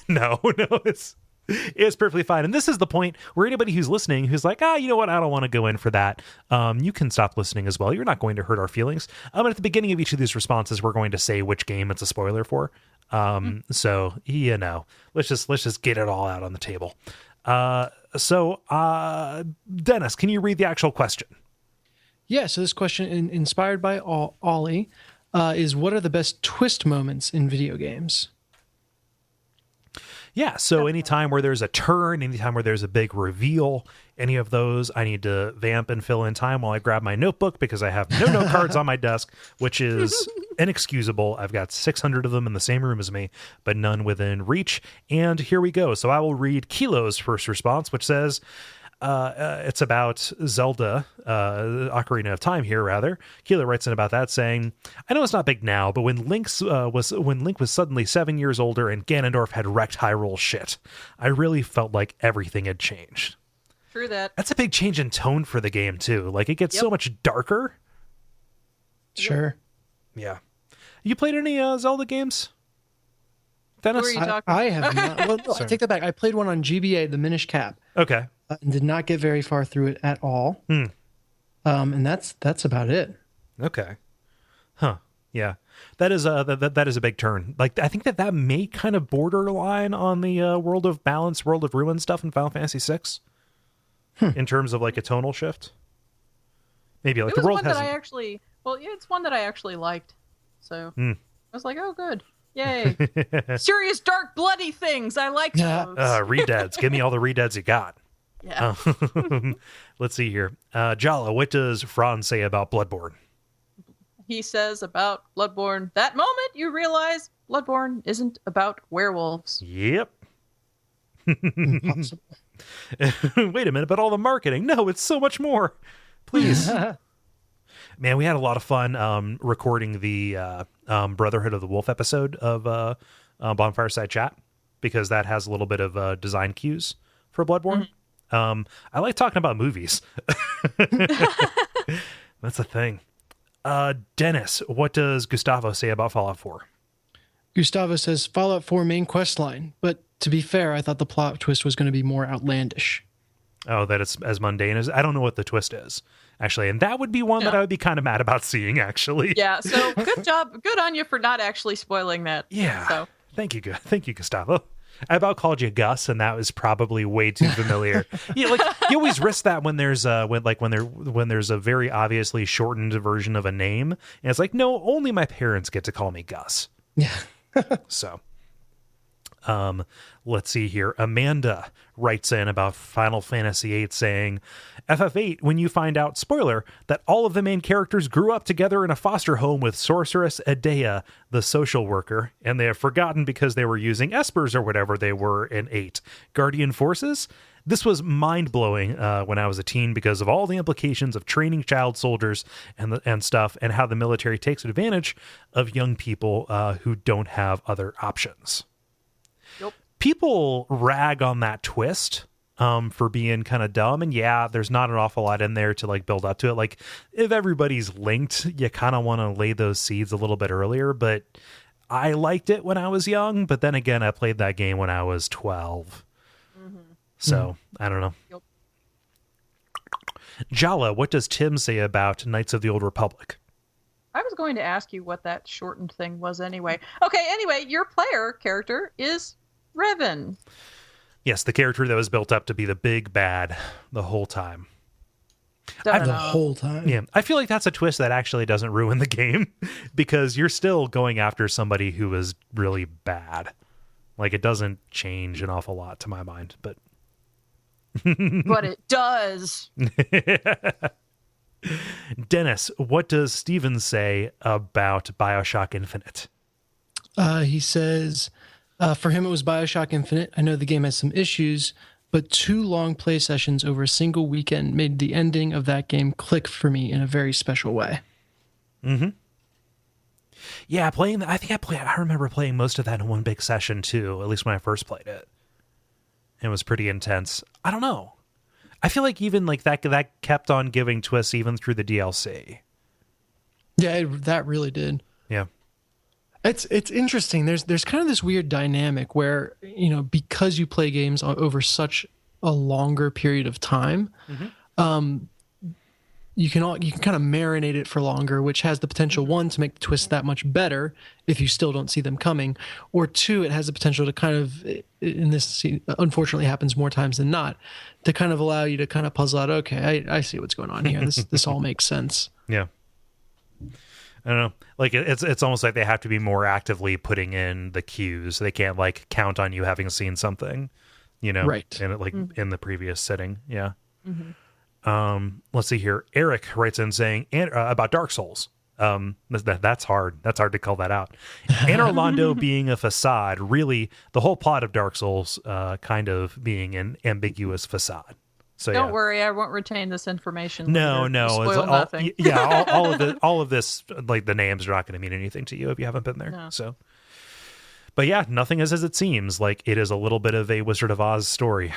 A: No, it's It's perfectly fine. And this is the point where anybody who's listening who's like, you know what, I don't want to go in for that, you can stop listening as well. You're not going to hurt our feelings. And at the beginning of each of these responses, we're going to say which game it's a spoiler for. So, let's just get it all out on the table. Dennis, can you read the actual question?
B: Yeah, so this question, inspired by Ollie, is what are the best twist moments in video games?
A: Yeah, so anytime where there's a turn, anytime where there's a big reveal, any of those, I need to vamp and fill in time while I grab my notebook because I have no note cards on my desk, which is inexcusable. I've got 600 of them in the same room as me, but none within reach. And here we go. So I will read Kilo's first response, which says, it's about Zelda, Ocarina of Time here, rather. Kilo writes in about that saying, I know it's not big now, but when Link was suddenly 7 years older and Ganondorf had wrecked Hyrule shit, I really felt like everything had changed.
C: True that.
A: That's a big change in tone for the game, too. Like, it gets so much darker.
B: Sure.
A: Yeah. You played any Zelda games? Dennis?
C: Who are you talking
B: I have not. Well, no, I take that back. I played one on GBA, the Minish Cap.
A: Okay.
B: And did not get very far through it at all. And that's about it.
A: Okay. Huh. Yeah. That is a big turn. Like, I think that may kind of borderline on the World of Balance, World of Ruin stuff in Final Fantasy VI. In terms of like a tonal shift. Maybe like
C: it
A: the
C: was
A: world
C: one
A: has.
C: that I actually, it's one that I actually liked. So I was like, oh, good. Yay. Serious, dark, bloody things. I like those.
A: Redeads. Give me all the redeads you got.
C: Yeah.
A: Let's see here. Jala, what does Franz say about Bloodborne?
C: He says about Bloodborne, that moment you realize Bloodborne isn't about werewolves.
A: Yep.
B: Impossible.
A: Wait a minute, but all the marketing. No, it's so much more. Please. Man, we had a lot of fun recording the Brotherhood of the Wolf episode of Bonfireside Chat, because that has a little bit of design cues for Bloodborne. I like talking about movies. That's a thing. Dennis, what does Gustavo say about Fallout 4?
B: Gustavo says Fallout 4 main quest line, but to be fair, I thought the plot twist was going to be more outlandish.
A: Oh, that it's as mundane as... I don't know what the twist is, actually. And that would be one that I would be kind of mad about seeing, actually.
C: Yeah, so good job. Good on you for not actually spoiling that.
A: Yeah.
C: So.
A: Thank you, Gustavo. I about called you Gus, and that was probably way too familiar. You always risk that when there's when there's a very obviously shortened version of a name, and it's like, no, only my parents get to call me Gus.
B: Yeah.
A: So, let's see here. Amanda writes in about Final Fantasy VIII saying, FF8, when you find out, spoiler, that all of the main characters grew up together in a foster home with Sorceress Edea, the social worker, and they have forgotten because they were using espers or whatever they were in 8. Guardian Forces? This was mind-blowing when I was a teen because of all the implications of training child soldiers and stuff, and how the military takes advantage of young people who don't have other options.
C: Yep.
A: People rag on that twist for being kind of dumb, and yeah, there's not an awful lot in there to like build up to it. Like, if everybody's linked, you kind of want to lay those seeds a little bit earlier, but I liked it when I was young, but then again, I played that game when I was 12. So, I don't know.
C: Yep.
A: Jala, what does Tim say about Knights of the Old Republic?
C: I was going to ask you what that shortened thing was anyway. Okay, anyway, your player character is Revan.
A: Yes, the character that was built up to be the big bad the whole time.
B: The whole time.
A: Yeah, I feel like that's a twist that actually doesn't ruin the game, because you're still going after somebody who is really bad. Like, it doesn't change an awful lot to my mind, but...
C: But it does.
A: Dennis, what does Steven say about BioShock Infinite?
B: He says, for him it was BioShock Infinite. I know the game has some issues, but 2 long play sessions over a single weekend made the ending of that game click for me in a very special way.
A: Mm-hmm. Yeah, I remember playing most of that in one big session too, at least when I first played it. It was pretty intense. I don't know. I feel like even like that kept on giving twists even through the DLC.
B: Yeah, that really did.
A: Yeah.
B: It's interesting. There's kind of this weird dynamic where, because you play games over such a longer period of time, you can kind of marinate it for longer, which has the potential, one, to make the twists that much better if you still don't see them coming, or two, it has the potential to kind of, in this scene, unfortunately happens more times than not, to kind of allow you to kind of puzzle out, okay, I see what's going on here. This all makes sense.
A: Yeah. I don't know. Like it's almost like they have to be more actively putting in the cues. They can't like count on you having seen something,
B: right?
A: And in the previous sitting. Yeah. Let's see here. Eric writes in saying about Dark Souls. That's hard. That's hard to call that out. And Orlando being a facade. Really, the whole plot of Dark Souls kind of being an ambiguous facade. So
C: don't worry, I won't retain this information.
A: No.
C: Spoil nothing.
A: All of this, like the names are not going to mean anything to you if you haven't been there. No. So, but yeah, nothing is as it seems. Like it is a little bit of a Wizard of Oz story,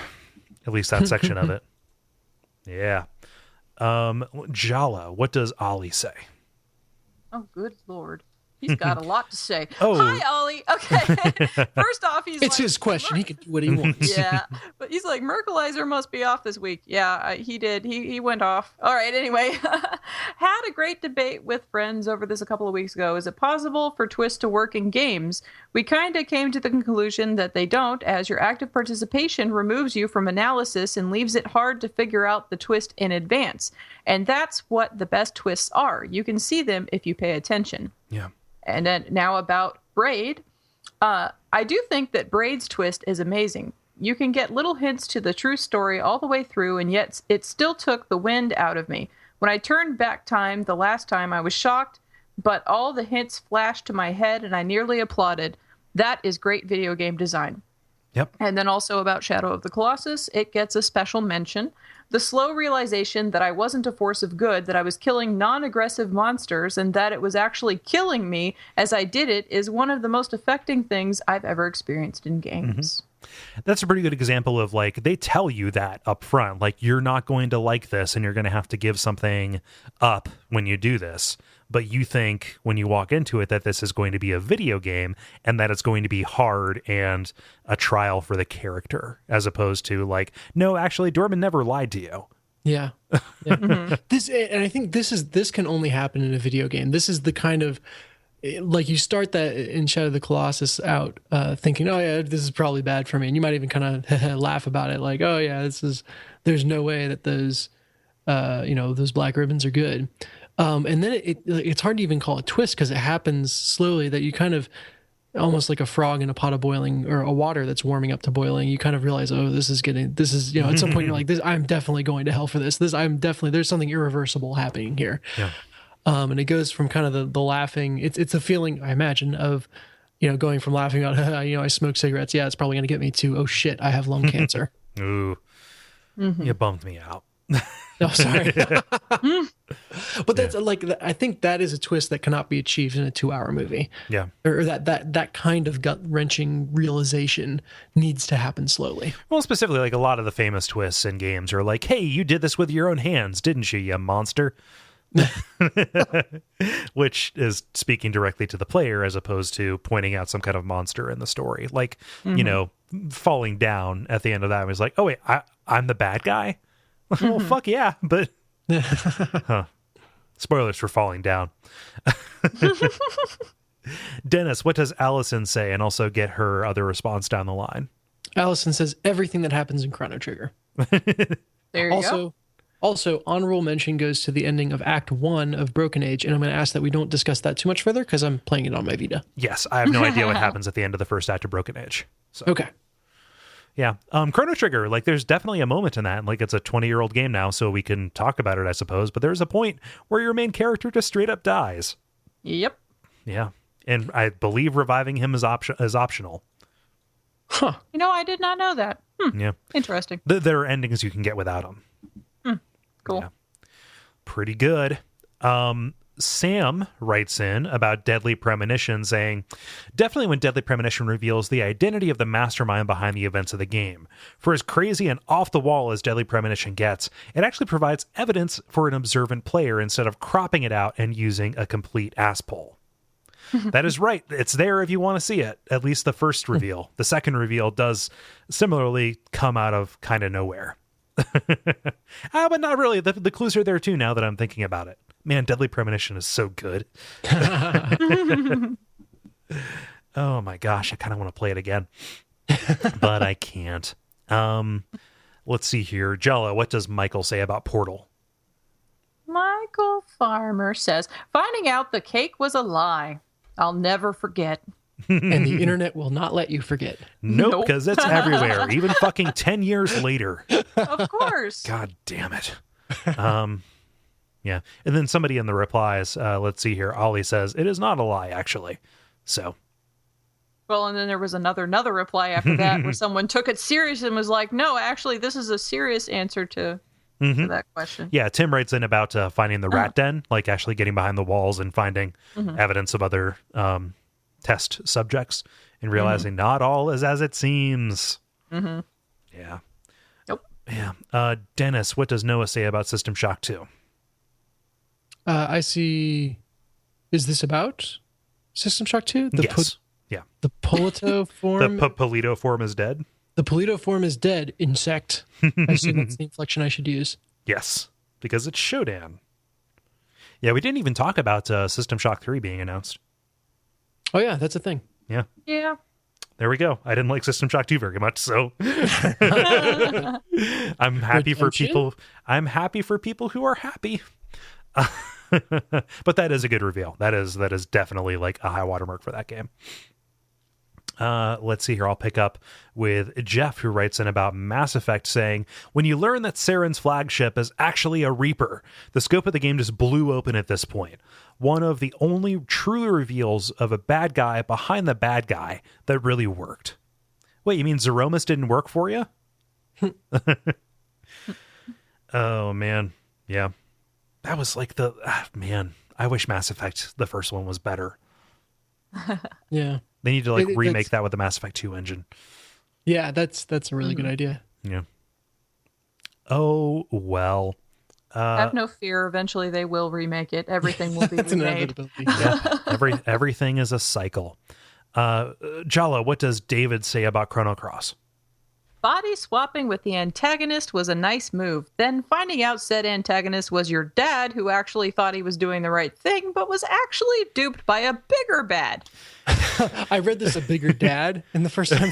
A: at least that section of it. Yeah. Jala, what does Ollie say?
C: Oh, good Lord. He's got a lot to say.
A: Oh.
C: Hi, Ollie. Okay. First off,
B: it's his question. He can do what he wants.
C: Yeah. But he's like, Merkelizer must be off this week. Yeah, he did. He went off. All right. Anyway, had a great debate with friends over this a couple of weeks ago. Is it possible for twists to work in games? We kind of came to the conclusion that they don't, as your active participation removes you from analysis and leaves it hard to figure out the twist in advance. And that's what the best twists are. You can see them if you pay attention.
A: Yeah.
C: And then now about Braid. I do think that Braid's twist is amazing. You can get little hints to the true story all the way through, and yet it still took the wind out of me. When I turned back time the last time, I was shocked, but all the hints flashed to my head, and I nearly applauded. That is great video game design.
A: Yep.
C: And then also about Shadow of the Colossus, it gets a special mention. The slow realization that I wasn't a force of good, that I was killing non-aggressive monsters, and that it was actually killing me as I did it is one of the most affecting things I've ever experienced in games.
A: That's a pretty good example of like, they tell you that up front, like you're not going to like this and you're going to have to give something up when you do this. But you think when you walk into it that this is going to be a video game and that it's going to be hard and a trial for the character, as opposed to like, no, actually, Dorman never lied to you.
B: Yeah. This, and I think this can only happen in a video game. This is the kind of, like, you start that in Shadow of the Colossus out thinking, oh yeah, this is probably bad for me, and you might even kind of laugh about it, like, oh yeah, there's no way that those those black ribbons are good. And then it's hard to even call it twist because it happens slowly, that you kind of, almost like a frog in a pot of boiling, or a water that's warming up to boiling, you kind of realize, oh, this is at some point you're like, I'm definitely going to hell for this. There's something irreversible happening here.
A: Yeah.
B: And it goes from kind of the laughing. It's a feeling, I imagine, of, going from laughing about, I smoke cigarettes. Yeah, it's probably going to get me to, oh shit, I have lung cancer.
A: Ooh, you bummed me out.
B: Oh, sorry. But that's I think that is a twist that cannot be achieved in a 2-hour movie.
A: Yeah.
B: Or that kind of gut-wrenching realization needs to happen slowly.
A: Well, specifically, like a lot of the famous twists in games are like, hey, you did this with your own hands, didn't you, you monster? Which is speaking directly to the player as opposed to pointing out some kind of monster in the story. Like, falling down at the end of that was like, oh, wait, I'm the bad guy? Well, fuck yeah, but spoilers for Falling Down. Dennis, what does Allison say? And also get her other response down the line.
B: Allison says everything that happens in Chrono Trigger.
C: There you go.
B: Also, honorable mention goes to the ending of Act 1 of Broken Age, and I'm going to ask that we don't discuss that too much further because I'm playing it on my Vita.
A: Yes, I have no idea what happens at the end of the first act of Broken Age. So.
B: Okay.
A: Yeah. Chrono Trigger, like there's definitely a moment in that. Like it's a 20-year-old game now, so we can talk about it, I suppose. But there's a point where your main character just straight up dies.
C: Yep.
A: Yeah. And I believe reviving him is optional.
B: Huh.
C: I did not know that.
A: Yeah.
C: Interesting.
A: There are endings you can get without him.
C: Cool.
A: Yeah. Pretty good. Sam writes in about Deadly Premonition saying, definitely when Deadly Premonition reveals the identity of the mastermind behind the events of the game. For as crazy and off the wall as Deadly Premonition gets, it actually provides evidence for an observant player instead of cropping it out and using a complete ass pull. That is right. It's there if you want to see it. At least the first reveal. The second reveal does similarly come out of kind of nowhere. But not really. The clues are there too now that I'm thinking about it. Man, Deadly Premonition is so good. Oh my gosh, I kind of want to play it again. But I can't. Let's see here. Jala, what does Michael say about Portal?
C: Michael Farmer says, finding out the cake was a lie. I'll never forget.
B: And the internet will not let you forget.
A: Nope, because it's everywhere, even fucking 10 years later.
C: Of course.
A: God damn it. Yeah. And then somebody in the replies, let's see here. Ollie says, it is not a lie, actually. So.
C: Well, and then there was another reply after that where someone took it serious and was like, no, actually, this is a serious answer to that question.
A: Yeah, Tim writes in about finding the rat den, like actually getting behind the walls and finding evidence of other test subjects and realizing not all is as it seems. Yeah.
C: Nope.
A: Yeah. Dennis, what does Noah say about System Shock 2?
B: I see. Is this about System Shock 2?
A: Yes. Yeah.
B: The Polito form.
A: The Polito form is dead?
B: The Polito form is dead. Insect. I assume that's the inflection I should use.
A: Yes, because it's Shodan. Yeah, we didn't even talk about System Shock 3 being announced.
B: Oh, yeah, that's a thing.
A: Yeah.
C: Yeah.
A: There we go. I didn't like System Shock 2 very much, so I'm happy for people. I'm happy for people who are happy. But that is a good reveal. That is definitely like a high watermark for that game. Let's see here. I'll pick up with Jeff, who writes in about Mass Effect, saying, when you learn that Saren's flagship is actually a Reaper, the scope of the game just blew open at this point. One of the only true reveals of a bad guy behind the bad guy that really worked. Wait, you mean Zeromus didn't work for you? Oh, man. Yeah. That was like man, I wish Mass Effect, the first one, was better.
B: Yeah.
A: They need to remake that with the Mass Effect 2 engine.
B: Yeah, that's a really good idea.
A: Yeah. Oh, well.
C: Have no fear. Eventually they will remake it. Everything will be
B: That's
C: remade.
A: Yeah, everything is a cycle. Jala, what does David say about Chrono Cross?
C: Body swapping with the antagonist was a nice move. Then finding out said antagonist was your dad, who actually thought he was doing the right thing, but was actually duped by a bigger bad.
B: I read this a bigger dad in the first time.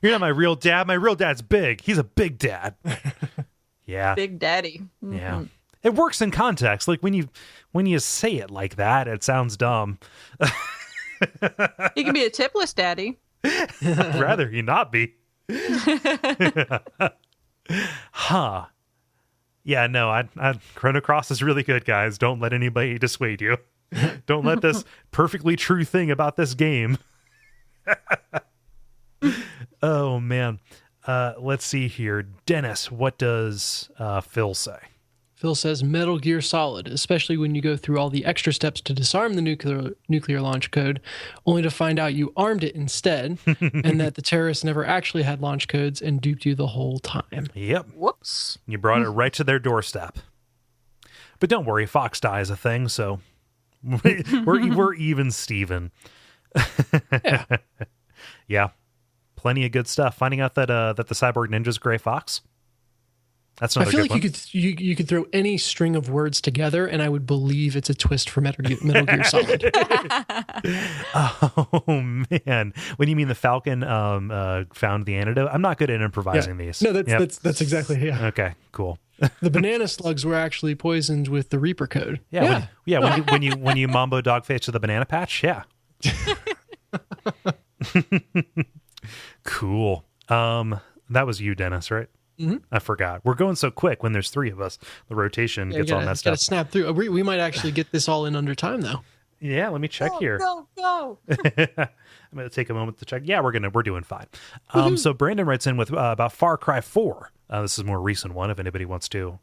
A: You're not my real dad. My real dad's big. He's a big dad. Yeah.
C: Big daddy. Mm-hmm.
A: Yeah. It works in context. Like when you say it like that, it sounds dumb.
C: He can be a tipless daddy.
A: I'd rather he not be. Huh. Yeah, no, Chrono Cross is really good, guys. Don't let anybody dissuade you. Don't let this perfectly true thing about this game. Oh, man. Let's see here. Dennis, what does Phil say?
B: Phil says Metal Gear Solid, especially when you go through all the extra steps to disarm the nuclear launch code, only to find out you armed it instead, and that the terrorists never actually had launch codes and duped you the whole time.
A: Yep.
C: Whoops.
A: You brought it right to their doorstep. But don't worry, Fox Die is a thing, so we're even Steven.
B: Yeah.
A: Yeah. Plenty of good stuff. Finding out that the cyborg ninja's Gray Fox. That's another
B: I feel
A: good
B: like
A: one.
B: you could throw any string of words together, and I would believe it's a twist for Metal Gear Solid.
A: Oh man! When you mean the Falcon found the antidote, I'm not good at improvising these.
B: No, that's exactly
A: Okay, cool.
B: The banana slugs were actually poisoned with the Reaper code.
A: Yeah. When you mambo dog face to the banana patch, yeah. Cool. That was you, Dennis, right?
B: Mm-hmm.
A: I forgot. We're going so quick when there's three of us. The rotation gets all messed up.
B: Gotta snap through. We might actually get this all in under time, though.
A: Yeah, let me check here.
C: Go.
A: I'm going to take a moment to check. Yeah, we're doing fine. So Brandon writes in with about Far Cry 4. This is a more recent one. If anybody wants to,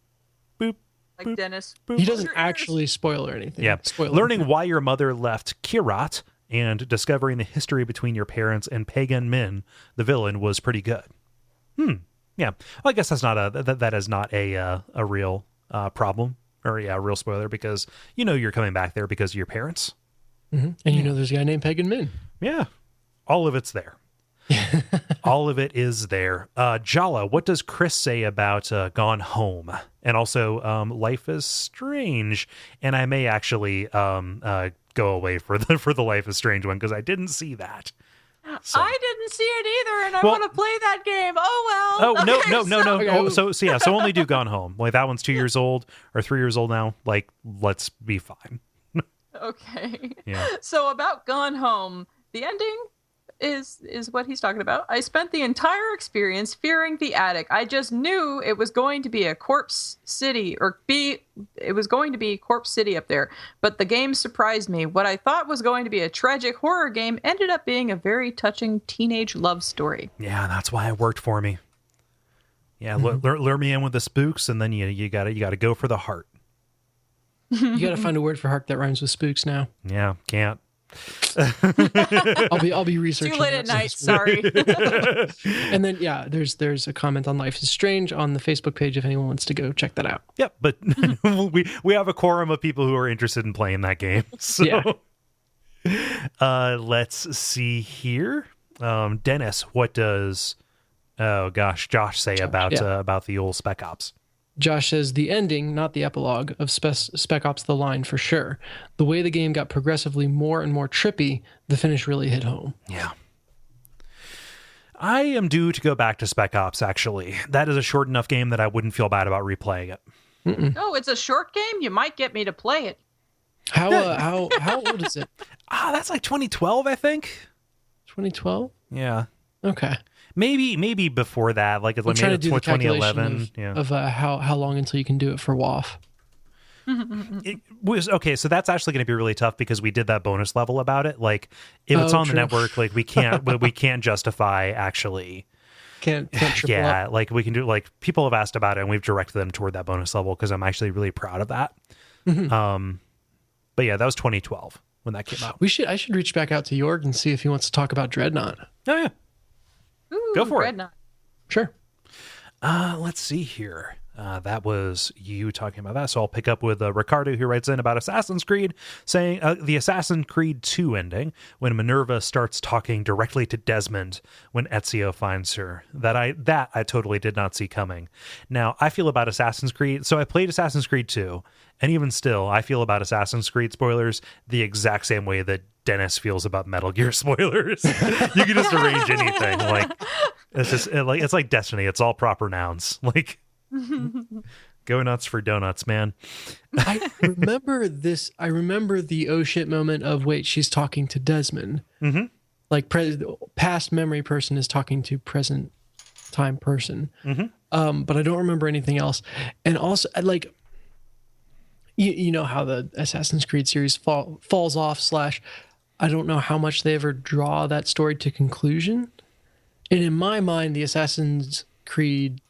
A: boop.
C: Like
A: boop,
C: Dennis.
A: boop.
B: He doesn't actually spoil or anything.
A: Yeah,
B: Spoiler.
A: learning why your mother left Kirat and discovering the history between your parents and Pagan Min, the villain, was pretty good. Yeah, well, I guess that's not that is not a real problem, or real spoiler, because you're coming back there because of your parents.
B: Mm-hmm. And there's a guy named Pagan Min.
A: Yeah. All of it's there. All of it is there. Jala, what does Chris say about Gone Home? And also Life is Strange. And I may actually go away for the Life is Strange one because I didn't see that. So.
C: I didn't see it either, and I want to play that game. Oh well.
A: Oh no. So only do Gone Home. Like that one's 2 years old or 3 years old now. Like let's be fine.
C: Okay.
A: Yeah.
C: So about Gone Home, the ending is what he's talking about. I spent the entire experience fearing the attic. I just knew it was going to be a corpse city it was going to be Corpse City up there. But the game surprised me. What I thought was going to be a tragic horror game ended up being a very touching teenage love story.
A: Yeah, that's why it worked for me. Yeah, lure me in with the spooks, and then you gotta go for the heart.
B: You gotta find a word for heart that rhymes with spooks now.
A: Yeah, can't.
B: I'll be researching.
C: Too late at night. Sorry.
B: And then there's a comment on Life is Strange on the Facebook page if anyone wants to go check that out.
A: Yep, but we have a quorum of people who are interested in playing that game. So let's see here. Dennis, what does Josh say about the old Spec Ops?
B: Josh says, the ending, not the epilogue, of Spec Ops The Line for sure. The way the game got progressively more and more trippy, the finish really hit home.
A: Yeah. I am due to go back to Spec Ops, actually. That is a short enough game that I wouldn't feel bad about replaying it.
C: Oh, it's a short game? You might get me to play it.
B: How old is it?
A: That's like 2012, I think.
B: 2012?
A: Yeah.
B: Okay.
A: Maybe before that, like
B: we'll try to do the
A: 2011
B: of how long until you can do it for WoF.
A: It was okay, so that's actually going to be really tough because we did that bonus level about it. Like if it's on the network, like we can't justify actually.
B: Can't triple up.
A: Like we can do, like people have asked about it and we've directed them toward that bonus level because I'm actually really proud of that. Mm-hmm. But yeah, that was 2012 when that came out.
B: I should reach back out to Jorg and see if he wants to talk about Dreadnought.
A: Oh yeah.
C: Ooh,
A: go for
C: Dreadnought.
B: It. Sure.
A: Let's see here. That was you talking about that. So I'll pick up with Ricardo, who writes in about Assassin's Creed, saying the Assassin's Creed 2 ending, when Minerva starts talking directly to Desmond when Ezio finds her. That I totally did not see coming. Now, I feel about Assassin's Creed. So I played Assassin's Creed 2, and even still, I feel about Assassin's Creed spoilers the exact same way that Dennis feels about Metal Gear spoilers. You can just arrange anything. Like it's like Destiny. It's all proper nouns. Like go nuts for donuts, man.
B: I remember this. I remember the oh shit moment of wait, she's talking to Desmond. Mm-hmm. Like past memory person is talking to present time person. Mm-hmm. But I don't remember anything else. And also, like, you know how the Assassin's Creed series falls off / I don't know how much they ever draw that story to conclusion. And in my mind, the Assassin's Creed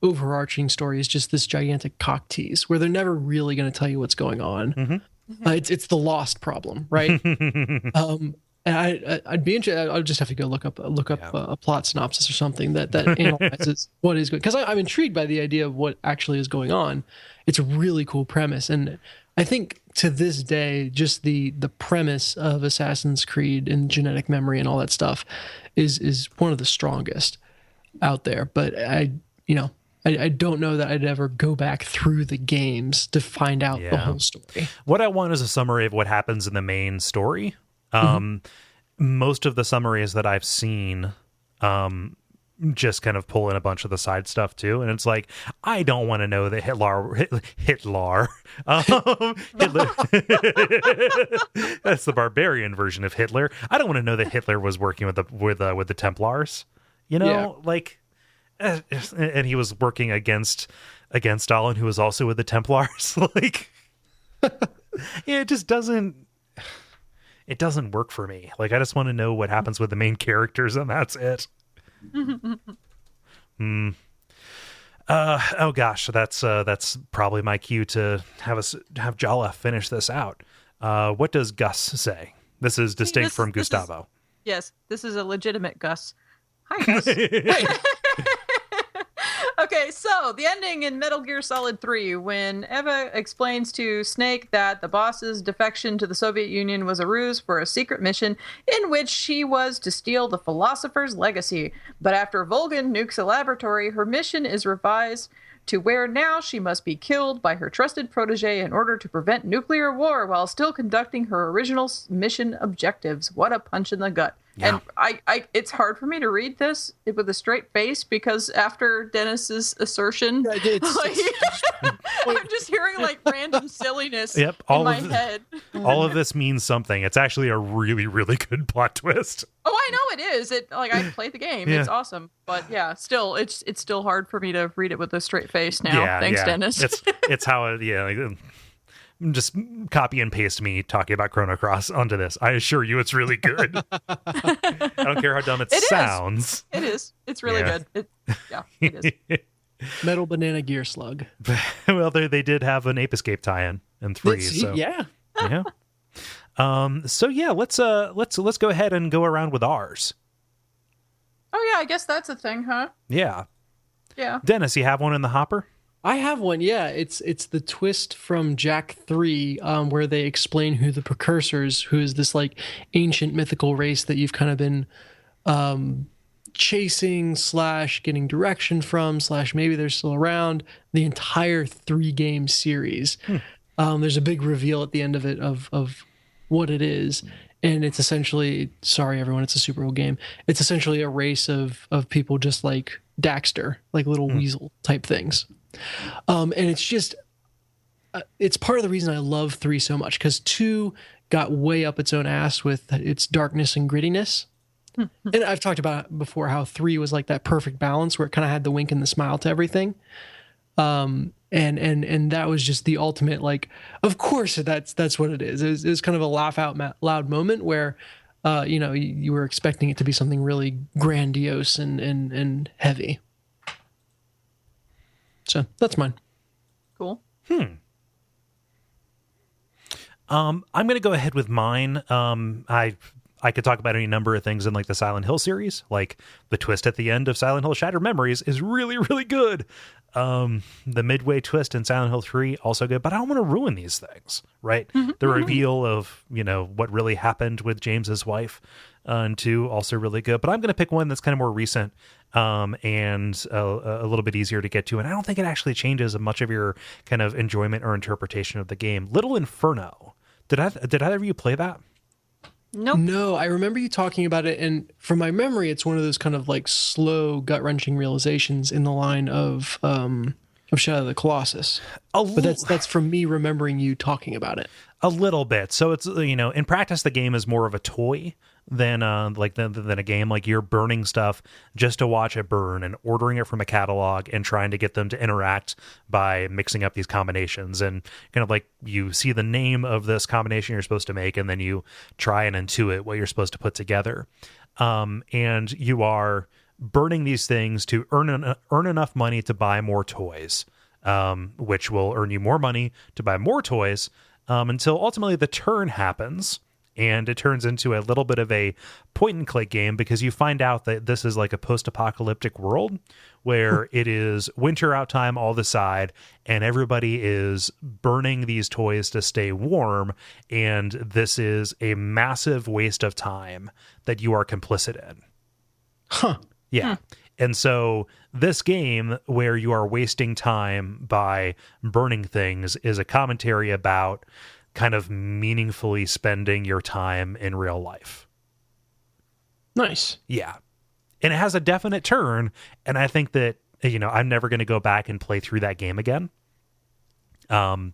B: overarching story is just this gigantic cock tease where they're never really going to tell you what's going on. Mm-hmm. It's the Lost problem, right? And I'd be interested. I'll just have to go look up a plot synopsis or something that analyzes what is good, because I'm intrigued by the idea of what actually is going on. It's a really cool premise, and I think to this day, just the premise of Assassin's Creed and genetic memory and all that stuff is one of the strongest out there. But I don't know that I'd ever go back through the games to find out the whole story.
A: What I want is a summary of what happens in the main story. Most of the summaries that I've seen just kind of pull in a bunch of the side stuff too, and it's like, I don't want to know that Hitler that's the barbarian version of Hitler. I don't want to know that Hitler was working with the Templars, like, and he was working against Stalin, who was also with the Templars. Like, it just doesn't work for me. Like, I just want to know what happens with the main characters, and that's it. Oh gosh, that's probably my cue to have Jala finish this out. What does Gus say? This is distinct from Gustavo.
C: Yes, this is a legitimate Gus. Hi, Gus. Okay, Okay, so the ending in Metal Gear Solid 3, when Eva explains to Snake that the boss's defection to the Soviet Union was a ruse for a secret mission in which she was to steal the philosopher's legacy. But after Volgan nukes a laboratory, her mission is revised to where now she must be killed by her trusted protege in order to prevent nuclear war while still conducting her original mission objectives. What a punch in the gut.
A: Yeah.
C: And it's hard for me to read this with a straight face because after Dennis's assertion, I'm just hearing like random silliness in my head.
A: All of this means something. It's actually a really, really good plot twist.
C: Oh, I know it is. I played the game. Yeah. It's awesome. But yeah, still, it's still hard for me to read it with a straight face now.
A: Yeah,
C: Thanks, Dennis.
A: It's how just copy and paste me talking about Chrono Cross onto this. I assure you it's really good. I don't care how dumb it sounds.
C: It is. It's really good. It is.
B: Metal Banana Gear Slug.
A: Well, they did have an Ape Escape tie-in in 3. So
B: yeah.
A: So yeah, let's go ahead and go around with ours.
C: Oh yeah, I guess that's a thing, huh?
A: Yeah.
C: Yeah.
A: Dennis, you have one in the hopper?
B: I have one, yeah. It's the twist from Jack 3, where they explain who the Precursors, who is this like ancient mythical race that you've kind of been chasing / getting direction from / maybe they're still around the entire 3-game series. There's a big reveal at the end of it of what it is. And it's essentially, sorry everyone, it's a super old game. It's essentially a race of people just like Daxter, like little weasel type things. And it's just, it's part of the reason I love 3 so much, because 2 got way up its own ass with its darkness and grittiness. And I've talked about before how 3 was like that perfect balance where it kind of had the wink and the smile to everything. And that was just the ultimate, like, of course that's what it is. It was kind of a laugh out loud moment where, you were expecting it to be something really grandiose and heavy. So that's mine.
C: Cool.
A: I'm going to go ahead with mine. I could talk about any number of things in like the Silent Hill series. Like the twist at the end of Silent Hill Shattered Memories is really, really good. The midway twist in Silent Hill 3 also good, but I don't want to ruin these things, right? The reveal of, what really happened with James's wife and 2 also really good. But I'm going to pick one that's kind of more recent and a little bit easier to get to. And I don't think it actually changes much of your kind of enjoyment or interpretation of the game. Little Inferno. Did either of you play that?
C: Nope.
B: No, I remember you talking about it, and from my memory, it's one of those kind of like slow, gut-wrenching realizations in the line of Shadow of the Colossus. But that's from me remembering you talking about it.
A: A little bit. So it's, in practice, the game is more of a toy than a game. Like you're burning stuff just to watch it burn and ordering it from a catalog and trying to get them to interact by mixing up these combinations, and kind of like you see the name of this combination you're supposed to make and then you try and intuit what you're supposed to put together. And you are burning these things to earn enough money to buy more toys, which will earn you more money to buy more toys, until ultimately the turn happens. And it turns into a little bit of a point-and-click game because you find out that this is like a post-apocalyptic world where it is winter out time all the side, and everybody is burning these toys to stay warm, and this is a massive waste of time that you are complicit in. Yeah. And so this game where you are wasting time by burning things is a commentary about kind of meaningfully spending your time in real life.
B: Nice.
A: Yeah. And it has a definite turn. And I think that, I'm never going to go back and play through that game again.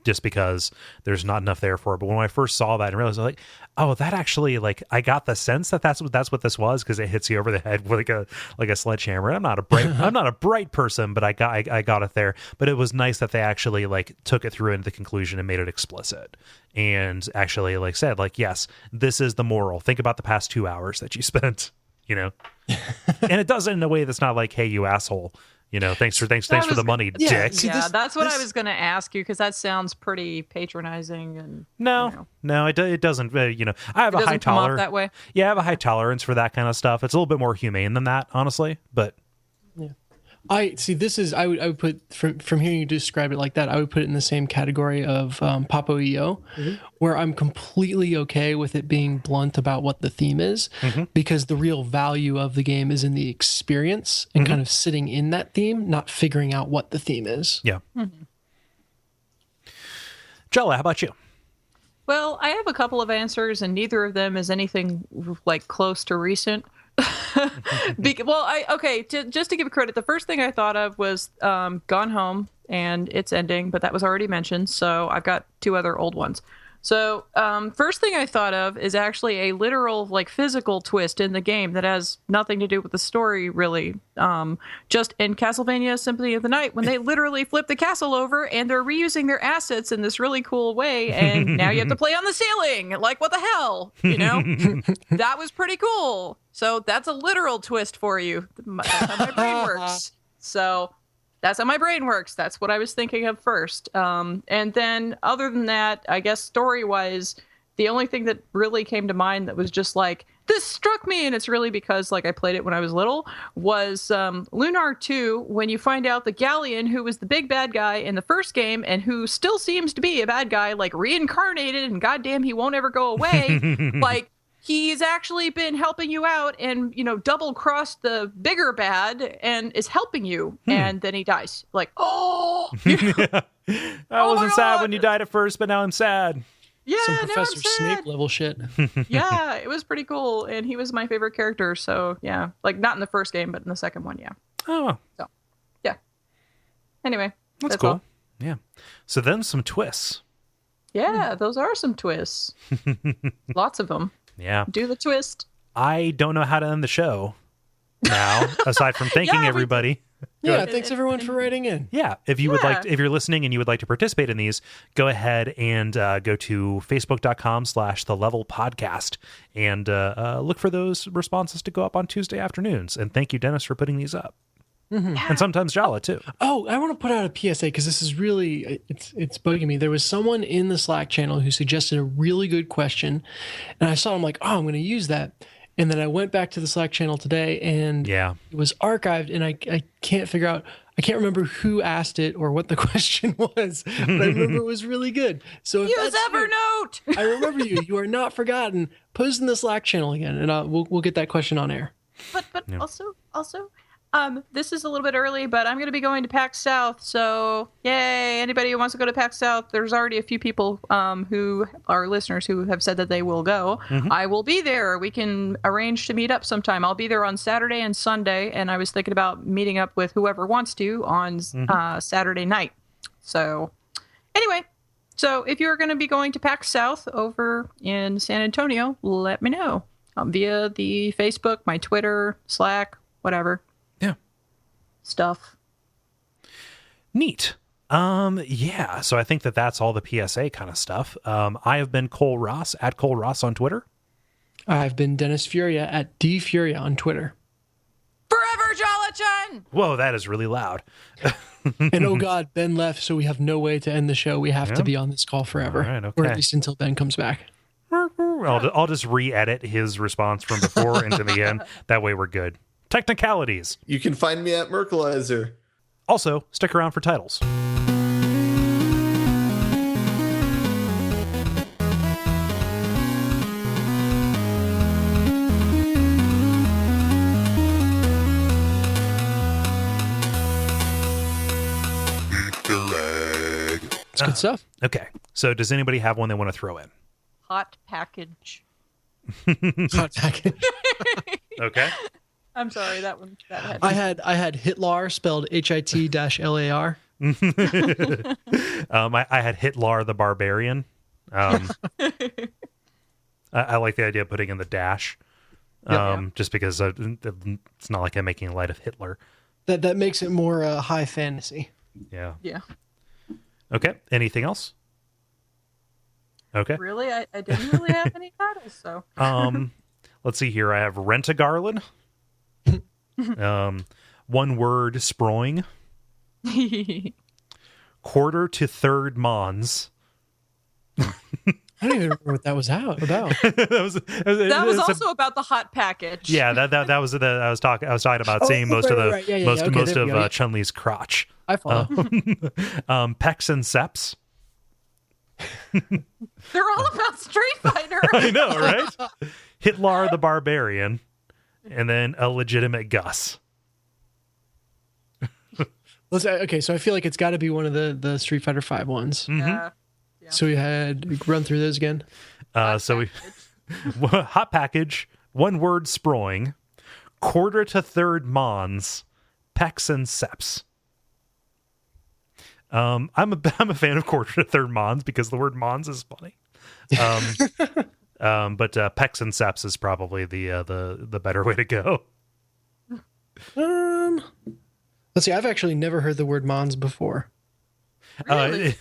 A: Just because there's not enough there for it. But when I first saw that and realized, like, oh, that actually, like, I got the sense that that's what this was, because it hits you over the head with like a sledgehammer. I'm not a bright person, but I got it there. But it was nice that they actually like took it through into the conclusion and made it explicit, and actually like said, like, yes, this is the moral. Think about the past 2 hours that you spent, And it does it in a way that's not like, hey, you asshole. Thanks for the money, dick.
C: Yeah, that's what I was going to ask you, because that sounds pretty patronizing. And
A: no, it doesn't. I have a high tolerance
C: that way.
A: Yeah, I have a high tolerance for that kind of stuff. It's a little bit more humane than that, honestly. But
B: yeah, I see. This is I would put from hearing you describe it like that. I would put it in the same category of Papo EO, where I'm completely okay with it being blunt about what the theme is, because the real value of the game is in the experience and kind of sitting in that theme, not figuring out what the theme is.
A: Yeah. Jala, how about you?
C: Well, I have a couple of answers, and neither of them is anything like close to recent. Just to give credit, the first thing I thought of was Gone Home and its ending, but that was already mentioned, so I've got two other old ones. So first thing I thought of is actually a literal, like, physical twist in the game that has nothing to do with the story, really. Just in Castlevania Symphony of the Night, when they literally flip the castle over and they're reusing their assets in this really cool way, and now you have to play on the ceiling. Like, what the hell? You know? That was pretty cool. So that's a literal twist for you. That's how my brain works. So that's how my brain works. That's what I was thinking of first. And then other than that, I guess story-wise, the only thing that really came to mind that was just like, this struck me, and it's really because, like, I played it when I was little, was Lunar 2, when you find out the Galleon, who was the big bad guy in the first game and who still seems to be a bad guy, like, reincarnated, and goddamn, he won't ever go away. Like, he's actually been helping you out and, you know, double-crossed the bigger bad and is helping you. And then he dies. Like, oh!
A: I wasn't sad when you died at first, but now I'm sad.
C: Yeah,
B: Some
C: now I'm
B: Professor
C: sad.
B: Snape level shit.
C: Yeah, it was pretty cool. And he was my favorite character. So, yeah. Like, not in the first game, but in the second one, yeah.
A: Oh,
C: So, yeah. Anyway.
A: that's cool.
C: all.
A: Yeah. So then some twists.
C: Yeah, those are some twists. Lots of them.
A: Yeah.
C: Do the twist.
A: I don't know how to end the show now, aside from thanking
C: Yeah,
A: everybody.
B: Yeah, thanks everyone for writing in.
A: Yeah, if you would
C: Yeah.
A: like to, if you're listening and you would like to participate in these, go ahead and go to facebook.com/thelevelpodcast and look for those responses to go up on Tuesday afternoons. And thank you, Dennis, for putting these up. And sometimes Jala, too.
B: Oh, I want to put out a PSA because this is really, it's bugging me. There was someone in the Slack channel who suggested a really good question, and I saw him like, oh, I'm going to use that. And then I went back to the Slack channel today, and it was archived, and I can't figure out, I can't remember who asked it or what the question was, but I remember it was really good. So if
C: Use
B: that's you,
C: Evernote!
B: I remember you. You are not forgotten. Post in the Slack channel again, and we'll get that question on air.
C: But also, this is a little bit early, but I'm going to be going to PAX South. So, yay! Anybody who wants to go to PAX South, there's already a few people who are listeners who have said that they will go. I will be there. We can arrange to meet up sometime. I'll be there on Saturday and Sunday, and I was thinking about meeting up with whoever wants to on Saturday night. So, anyway, so if you're going to be going to PAX South over in San Antonio, let me know via the Facebook, my Twitter, Slack, whatever. Stuff.
A: Neat. Yeah. So I think that's all the PSA kind of stuff. I have been Kole Ross at Kole Ross on Twitter.
B: I've been Dennis Furia at DFuria on Twitter.
C: Forever, Jala-chan!
A: Whoa, that is really loud.
B: And oh God, Ben left, so we have no way to end the show. We have to be on this call forever,
A: All right, okay.
B: or at least until Ben comes back.
A: I'll just re-edit his response from before into the end. That way we're good. Technicalities.
D: You can find me at Merkleizer.
A: Also, stick around for titles.
B: It's good stuff.
A: Okay. So does anybody have one they want to throw in?
C: Hot package.
B: Hot package.
A: Okay.
C: I'm sorry, that had
B: I had Hitlar spelled HIT-LAR.
A: I had Hitler the Barbarian. I like the idea of putting in the dash, just because it's not like I'm making light of Hitler.
B: That makes it more high fantasy.
A: Yeah.
C: Yeah.
A: Okay. Anything else? Okay.
C: Really? I didn't really have any titles, so.
A: Let's see here. I have Rent-A-Garland. One word sproing. Quarter to third Mons.
B: I don't even remember what that was about.
C: That was also about the hot package.
A: Yeah, that was I was talking about seeing most of Chun-Li's crotch.
B: I follow.
A: Pecs and Seps.
C: They're all about Street Fighter.
A: I know, right? Hitler the Barbarian, and then a legitimate Gus.
B: Okay, so I feel like it's got to be one of the Street Fighter V ones.
A: Mm-hmm.
C: Yeah.
B: So we had run through those again.
A: Hot package, one word sproing, quarter to third Mons, Pecs and Seps. I'm a fan of quarter to third Mons because the word Mons is funny. But Pecs and Seps is probably the better way to go.
B: Let's see. I've actually never heard the word Mons before.
C: Really?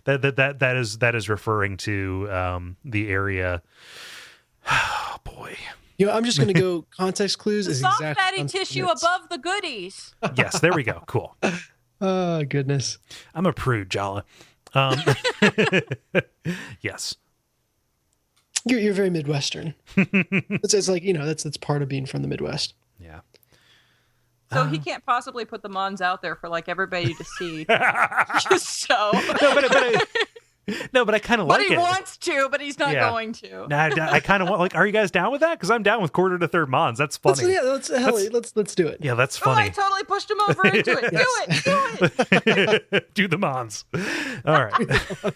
A: That is referring to the area. Oh boy.
B: I'm just going to go context clues.
C: The
B: is
C: soft
B: exactly
C: fatty tissue above the goodies.
A: Yes, there we go. Cool.
B: Oh goodness.
A: I'm a prude, Jala. Yes.
B: You're very Midwestern. It's like that's part of being from the Midwest.
A: Yeah.
C: So he can't possibly put the Mons out there for like everybody to see. So
A: but I kind of like it.
C: But he wants to, but he's not going to.
A: I kind of want. Are you guys down with that? Because I'm down with quarter to third Mons. That's funny.
B: Let's do it.
A: Yeah, that's
C: Oh, I
A: funny.
C: totally pushed him over into it. Do it.
A: Do the Mons. All right.